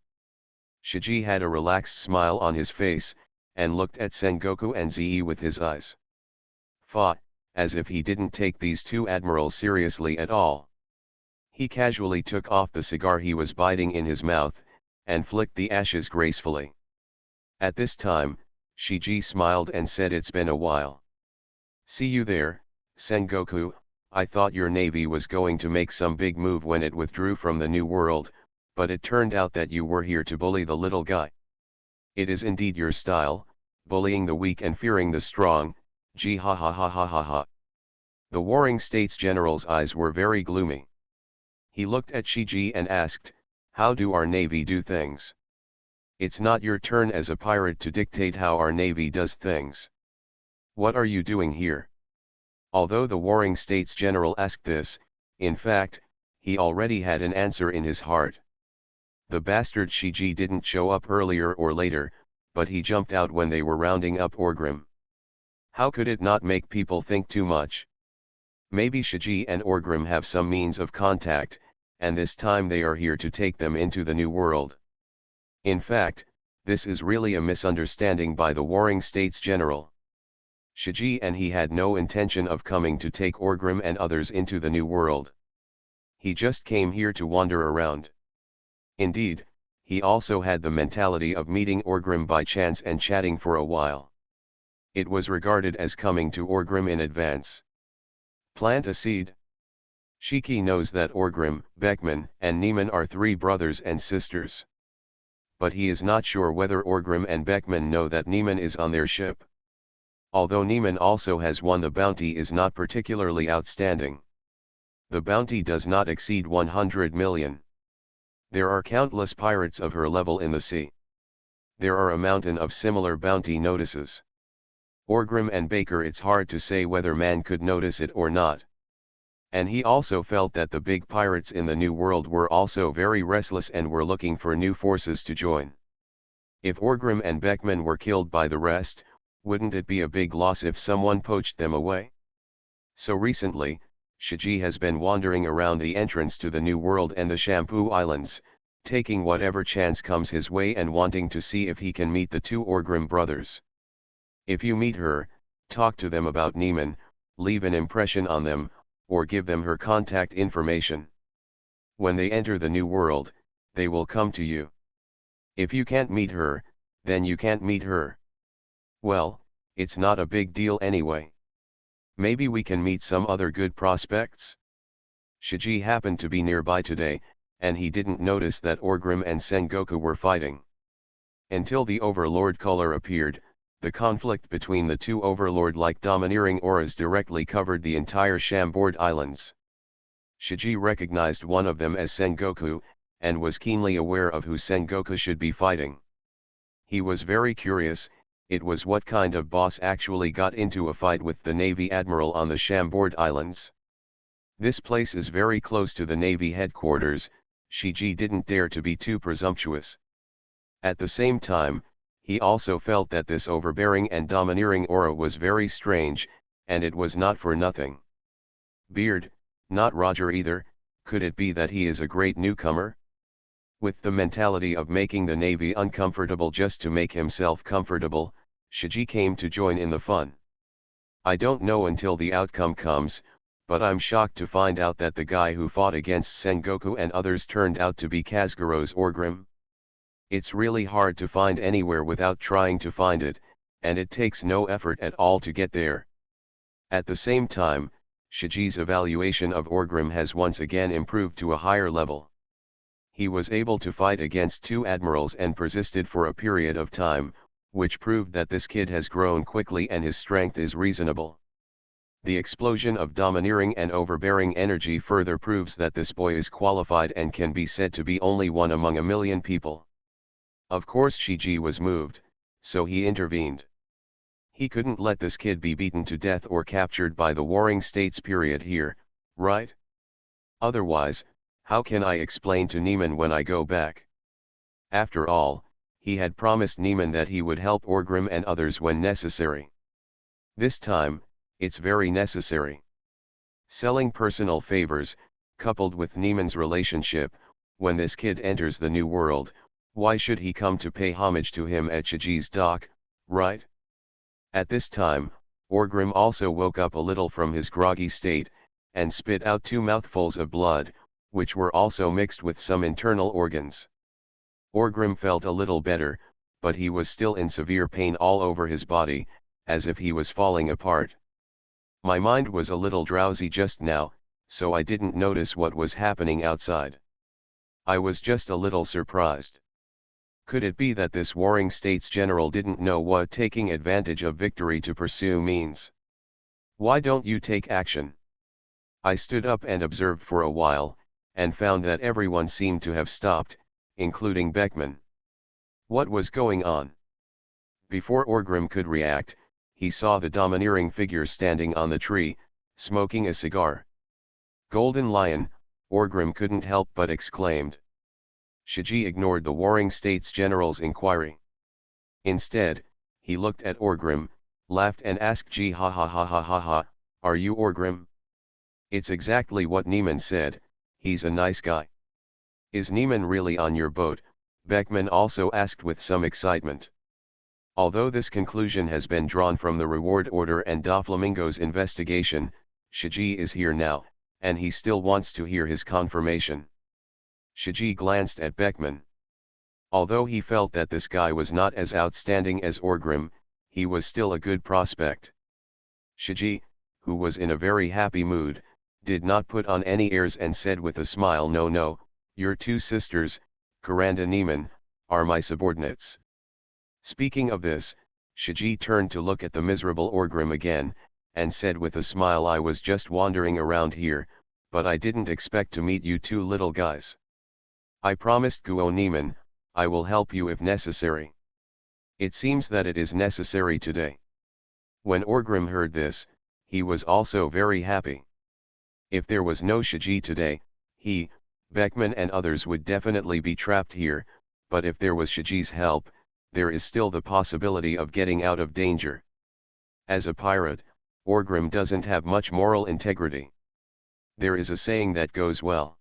Speaker 1: Shiji had a relaxed smile on his face, and looked at Sengoku and Zei with his eyes. Fa, as if he didn't take these two admirals seriously at all. He casually took off the cigar he was biting in his mouth, and flicked the ashes gracefully. At this time, Shiji smiled and said, it's been a while. See you there, Sengoku. I thought your navy was going to make some big move when it withdrew from the New World, but it turned out that you were here to bully the little guy. It is indeed your style, bullying the weak and fearing the strong. Gee ha ha ha ha ha ha. The Warring States General's eyes were very gloomy. He looked at Shiji and asked, how do our navy do things? It's not your turn as a pirate to dictate how our navy does things. What are you doing here? Although the Warring States General asked this, in fact, he already had an answer in his heart. The bastard Shiji didn't show up earlier or later, but he jumped out when they were rounding up Orgrim. How could it not make people think too much? Maybe Shiji and Orgrim have some means of contact, and this time they are here to take them into the New World. In fact, this is really a misunderstanding by the Warring States General. Shiji and he had no intention of coming to take Orgrim and others into the New World. He just came here to wander around. Indeed, he also had the mentality of meeting Orgrim by chance and chatting for a while. It was regarded as coming to Orgrim in advance. Plant a seed. Shiki knows that Orgrim, Beckman, and Niemann are three brothers and sisters. But he is not sure whether Orgrim and Beckman know that Niemann is on their ship. Although Neiman also has won, the bounty is not particularly outstanding. The bounty does not exceed 100 million. There are countless pirates of her level in the sea. There are a mountain of similar bounty notices. Orgrim and Baker, it's hard to say whether man could notice it or not. And he also felt that the big pirates in the New World were also very restless and were looking for new forces to join. If Orgrim and Beckman were killed by the rest, wouldn't it be a big loss if someone poached them away? So recently, Shiji has been wandering around the entrance to the New World and the Shampoo Islands, taking whatever chance comes his way and wanting to see if he can meet the two Orgrim brothers. If you meet her, talk to them about Neiman, leave an impression on them, or give them her contact information. When they enter the New World, they will come to you. If you can't meet her, then you can't meet her. Well, it's not a big deal anyway. Maybe we can meet some other good prospects? Shiji happened to be nearby today, and he didn't notice that Orgrim and Sengoku were fighting. Until the Overlord color appeared, the conflict between the two Overlord-like domineering auras directly covered the entire Shambord Islands. Shiji recognized one of them as Sengoku, and was keenly aware of who Sengoku should be fighting. He was very curious. It was what kind of boss actually got into a fight with the Navy Admiral on the Shambord Islands. This place is very close to the Navy headquarters. Shiji didn't dare to be too presumptuous. At the same time, he also felt that this overbearing and domineering aura was very strange, and it was not for nothing. Beard, not Roger either. Could it be that he is a great newcomer? With the mentality of making the Navy uncomfortable just to make himself comfortable, Shiji came to join in the fun. I don't know until the outcome comes, but I'm shocked to find out that the guy who fought against Sengoku and others turned out to be Kazguro's Orgrim. It's really hard to find anywhere without trying to find it, and it takes no effort at all to get there. At the same time, Shiji's evaluation of Orgrim has once again improved to a higher level. He was able to fight against two admirals and persisted for a period of time, which proved that this kid has grown quickly and his strength is reasonable. The explosion of domineering and overbearing energy further proves that this boy is qualified and can be said to be only one among a million people. Of course Shiji was moved, so he intervened. He couldn't let this kid be beaten to death or captured by the warring states period here, right? Otherwise, how can I explain to Neiman when I go back? After all, he had promised Neiman that he would help Orgrim and others when necessary. This time, it's very necessary. Selling personal favors, coupled with Neiman's relationship, when this kid enters the New World, why should he come to pay homage to him at Shiji's dock, right? At this time, Orgrim also woke up a little from his groggy state, and spit out 2 mouthfuls of blood, which were also mixed with some internal organs. Orgrim felt a little better, but he was still in severe pain all over his body, as if he was falling apart. My mind was a little drowsy just now, so I didn't notice what was happening outside. I was just a little surprised. Could it be that this warring states general didn't know what taking advantage of victory to pursue means? Why don't you take action? I stood up and observed for a while, and found that everyone seemed to have stopped, including Beckman. What was going on? Before Orgrim could react, he saw the domineering figure standing on the tree, smoking a cigar. Golden Lion, Orgrim couldn't help but exclaimed. Shiji ignored the warring states general's inquiry. Instead, he looked at Orgrim, laughed and asked, "Gee, ha ha ha ha ha ha, are you Orgrim?" It's exactly what Neiman said, he's a nice guy. Is Neiman really on your boat? Beckman also asked with some excitement. Although this conclusion has been drawn from the reward order and Doflamingo's investigation, Shiji is here now, and he still wants to hear his confirmation. Shiji glanced at Beckman. Although he felt that this guy was not as outstanding as Orgrim, he was still a good prospect. Shiji, who was in a very happy mood, did not put on any airs and said with a smile, "No, your 2 sisters, Karanda Neiman, are my subordinates." Speaking of this, Shiji turned to look at the miserable Orgrim again, and said with a smile, I was just wandering around here, but I didn't expect to meet you two little guys. I promised Guoniman, I will help you if necessary. It seems that it is necessary today. When Orgrim heard this, he was also very happy. If there was no Shiji today, he, Beckman and others would definitely be trapped here, but if there was Shiji's help, there is still the possibility of getting out of danger. As a pirate, Orgrim doesn't have much moral integrity. There is a saying that goes well.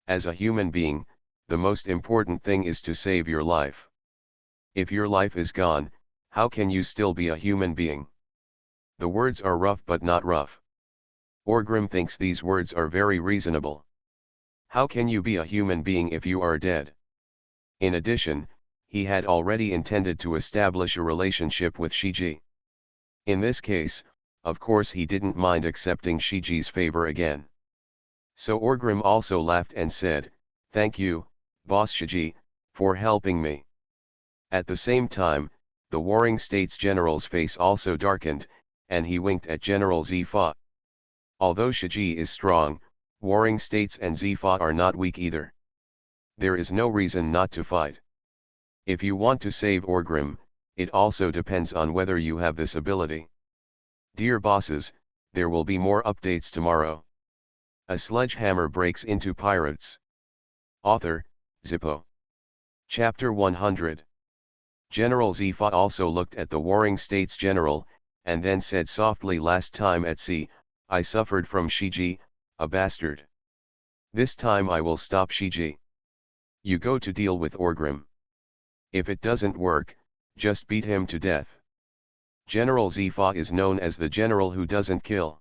Speaker 1: As a human being, the most important thing is to save your life. If your life is gone, how can you still be a human being? The words are rough but not rough. Orgrim thinks these words are very reasonable. How can you be a human being if you are dead? In addition, he had already intended to establish a relationship with Shiji. In this case, of course he didn't mind accepting Shiji's favor again. So Orgrim also laughed and said, thank you, Boss Shiji, for helping me. At the same time, the Warring States General's face also darkened, and he winked at General Zifa. Although Shiji is strong, Warring States and Zifa are not weak either. There is no reason not to fight. If you want to save Orgrim, it also depends on whether you have this ability. Dear bosses, there will be more updates tomorrow. A sledgehammer breaks into pirates. Author, Zippo. Chapter 100. General Zifa also looked at the Warring States General, and then said softly, last time at sea, I suffered from Shiji, a bastard. This time I will stop Shiji. You go to deal with Orgrim. If it doesn't work, just beat him to death. General Zifa is known as the general who doesn't kill.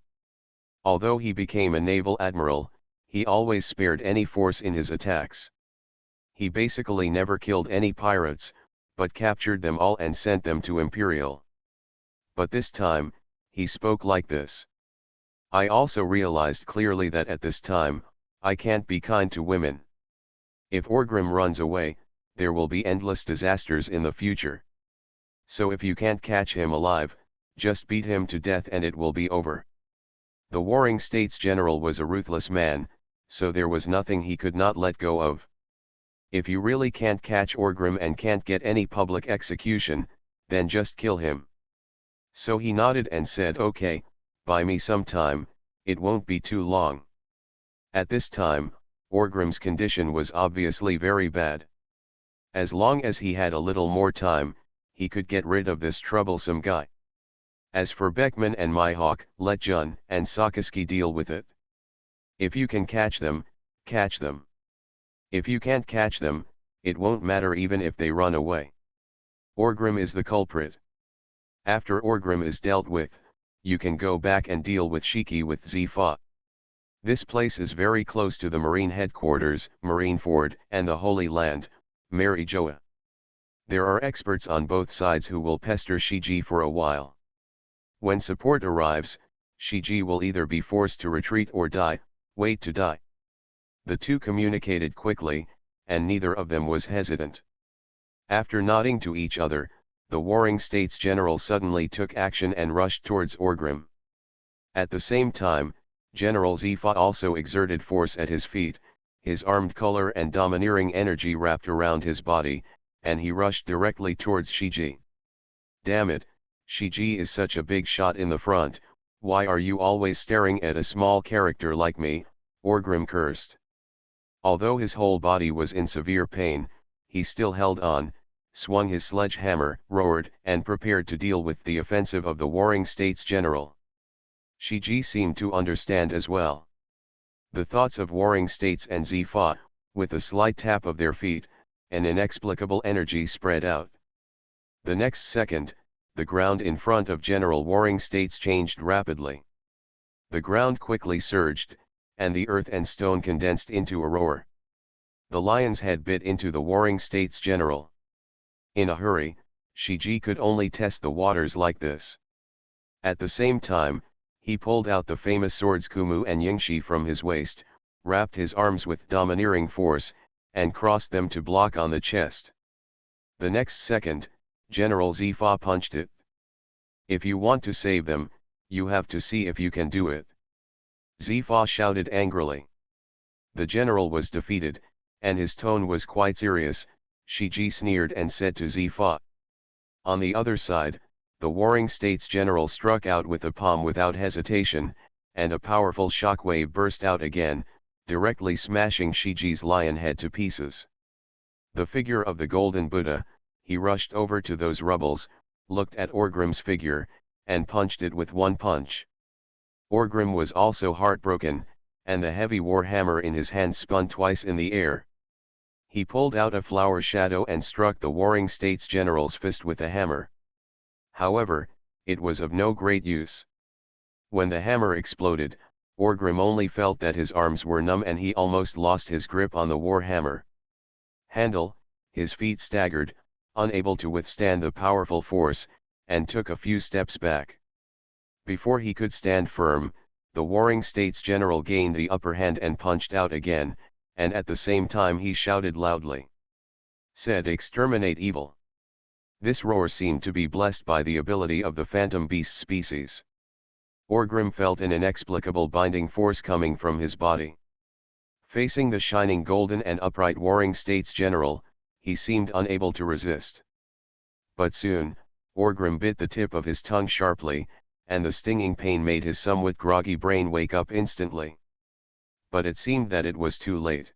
Speaker 1: Although he became a naval admiral, he always spared any force in his attacks. He basically never killed any pirates, but captured them all and sent them to Imperial. But this time, he spoke like this. I also realized clearly that at this time, I can't be kind to women. If Orgrim runs away, there will be endless disasters in the future. So if you can't catch him alive, just beat him to death and it will be over. The Warring States General was a ruthless man, so there was nothing he could not let go of. If you really can't catch Orgrim and can't get any public execution, then just kill him. So he nodded and said, okay, buy me some time, it won't be too long. At this time, Orgrim's condition was obviously very bad. As long as he had a little more time, he could get rid of this troublesome guy. As for Beckman and Mihawk, let Jun and Sakaski deal with it. If you can catch them, catch them. If you can't catch them, it won't matter even if they run away. Orgrim is the culprit. After Orgrim is dealt with, you can go back and deal with Shiki with Zifa. This place is very close to the Marine Headquarters, Marineford, and the Holy Land, Marijoa. There are experts on both sides who will pester Shiji for a while. When support arrives, Shiji will either be forced to retreat or die, wait to die. The two communicated quickly, and neither of them was hesitant. After nodding to each other, the Warring States General suddenly took action and rushed towards Orgrim. At the same time, General Zifa also exerted force at his feet, his armed color and domineering energy wrapped around his body, and he rushed directly towards Shiji. Damn it, Shiji is such a big shot in the front, why are you always staring at a small character like me, Orgrim cursed. Although his whole body was in severe pain, he still held on, swung his sledgehammer, roared, and prepared to deal with the offensive of the Warring States General. Shiji seemed to understand as well. The thoughts of Warring States and Zifa, with a slight tap of their feet, an inexplicable energy spread out. The next second, the ground in front of General Warring States changed rapidly. The ground quickly surged, and the earth and stone condensed into a roar. The lion's head bit into the Warring States General. In a hurry, Shiji could only test the waters like this. At the same time, he pulled out the famous swords Kumu and Yingshi from his waist, wrapped his arms with domineering force, and crossed them to block on the chest. The next second, General Zifa punched it. If you want to save them, you have to see if you can do it. Zifa shouted angrily. The general was defeated, and his tone was quite serious. Shiji sneered and said to Zifa. On the other side, the warring states general struck out with the palm without hesitation, and a powerful shockwave burst out again, directly smashing Shiji's lion head to pieces. The figure of the golden Buddha, he rushed over to those rubbles, looked at Orgrim's figure, and punched it with one punch. Orgrim was also heartbroken, and the heavy war hammer in his hand spun twice in the air. He pulled out a flower shadow and struck the warring states general's fist with the hammer. However, it was of no great use. When the hammer exploded, Orgrim only felt that his arms were numb and he almost lost his grip on the war hammer. Handel, his feet staggered, unable to withstand the powerful force, and took a few steps back. Before he could stand firm, the warring states general gained the upper hand and punched out again, and at the same time he shouted loudly. Said exterminate evil. This roar seemed to be blessed by the ability of the phantom beast species. Orgrim felt an inexplicable binding force coming from his body. Facing the shining golden and upright warring states general, he seemed unable to resist. But soon, Orgrim bit the tip of his tongue sharply, and the stinging pain made his somewhat groggy brain wake up instantly. But it seemed that it was too late.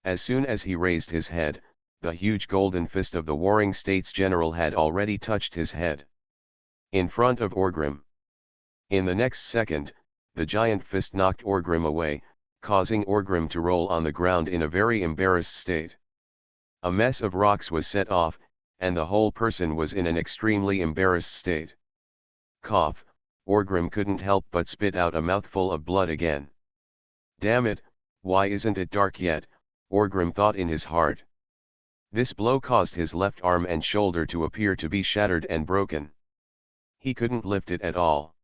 Speaker 1: As soon as he raised his head, the huge golden fist of the warring states general had already touched his head. In front of Orgrim. In the next second, the giant fist knocked Orgrim away, causing Orgrim to roll on the ground in a very embarrassed state. A mess of rocks was set off, and the whole person was in an extremely embarrassed state. Cough, Orgrim couldn't help but spit out a mouthful of blood again. Damn it, why isn't it dark yet, Orgrim thought in his heart. This blow caused his left arm and shoulder to appear to be shattered and broken. He couldn't lift it at all.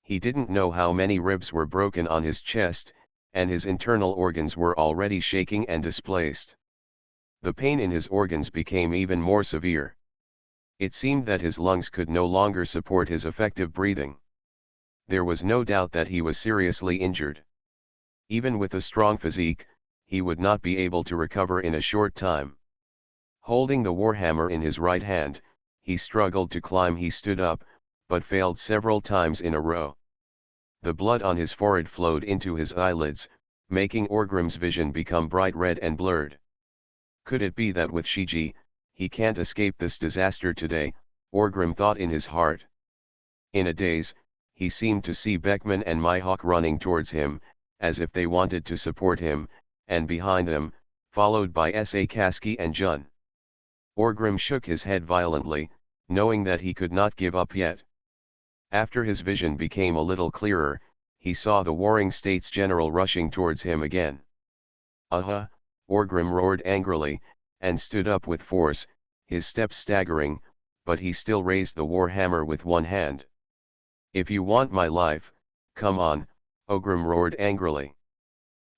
Speaker 1: He didn't know how many ribs were broken on his chest, and his internal organs were already shaking and displaced. The pain in his organs became even more severe. It seemed that his lungs could no longer support his effective breathing. There was no doubt that he was seriously injured. Even with a strong physique, he would not be able to recover in a short time. Holding the warhammer in his right hand, he struggled to climb. He stood up, but failed several times in a row. The blood on his forehead flowed into his eyelids, making Orgrim's vision become bright red and blurred. Could it be that with Shiji, he can't escape this disaster today, Orgrim thought in his heart. In a daze, he seemed to see Beckman and Mihawk running towards him, as if they wanted to support him, and behind them, followed by Sakaski and Jun. Orgrim shook his head violently, knowing that he could not give up yet. After his vision became a little clearer, he saw the warring states general rushing towards him again. Aha! Orgrim roared angrily, and stood up with force, his steps staggering, but he still raised the war hammer with one hand. If you want my life, come on, Orgrim roared angrily.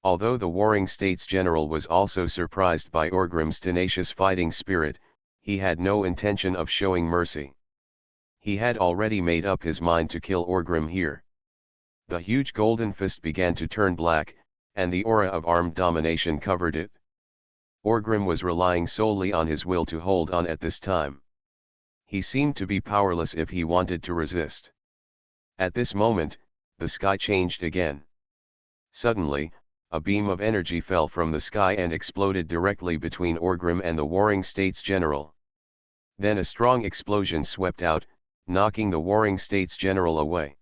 Speaker 1: Although the warring states general was also surprised by Orgrim's tenacious fighting spirit, he had no intention of showing mercy. He had already made up his mind to kill Orgrim here. The huge golden fist began to turn black, and the aura of armed domination covered it. Orgrim was relying solely on his will to hold on at this time. He seemed to be powerless if he wanted to resist. At this moment, the sky changed again. Suddenly, a beam of energy fell from the sky and exploded directly between Orgrim and the warring states general. Then a strong explosion swept out, knocking the warring states general away.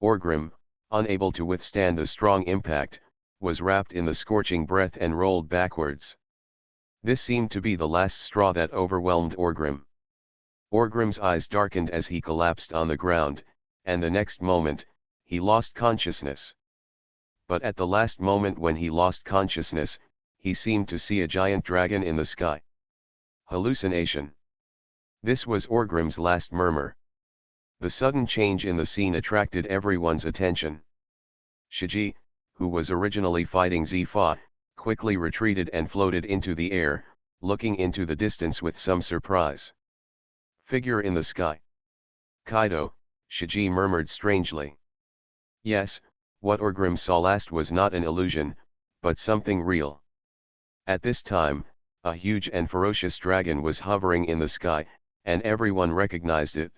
Speaker 1: Orgrim, unable to withstand the strong impact, was wrapped in the scorching breath and rolled backwards. This seemed to be the last straw that overwhelmed Orgrim. Orgrim's eyes darkened as he collapsed on the ground, and the next moment, he lost consciousness. But at the last moment when he lost consciousness, he seemed to see a giant dragon in the sky. Hallucination. This was Orgrim's last murmur. The sudden change in the scene attracted everyone's attention. Shiji, who was originally fighting Zifa, quickly retreated and floated into the air, looking into the distance with some surprise. Figure in the sky. Kaido, Shiji murmured strangely. Yes, what Orgrim saw last was not an illusion, but something real. At this time, a huge and ferocious dragon was hovering in the sky, and everyone recognized it.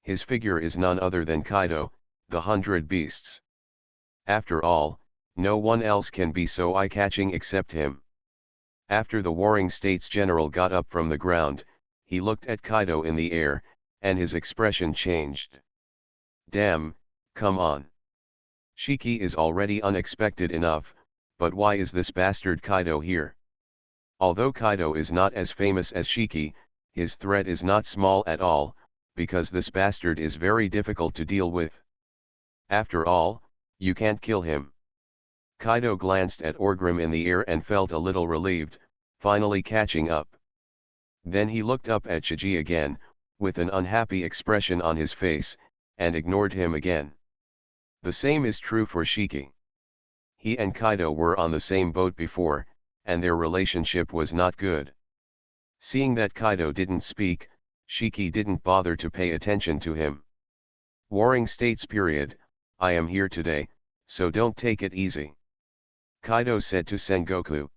Speaker 1: His figure is none other than Kaido, the 100 Beasts. After all, no one else can be so eye-catching except him. After the Warring States General got up from the ground, he looked at Kaido in the air, and his expression changed. Damn, come on. Shiki is already unexpected enough, but why is this bastard Kaido here? Although Kaido is not as famous as Shiki, his threat is not small at all, because this bastard is very difficult to deal with. After all, you can't kill him. Kaido glanced at Orgrim in the air and felt a little relieved, finally catching up. Then he looked up at Shiji again, with an unhappy expression on his face, and ignored him again. The same is true for Shiki. He and Kaido were on the same boat before, and their relationship was not good. Seeing that Kaido didn't speak, Shiki didn't bother to pay attention to him. Warring States period, I am here today, so don't take it easy. Kaido said to Sengoku.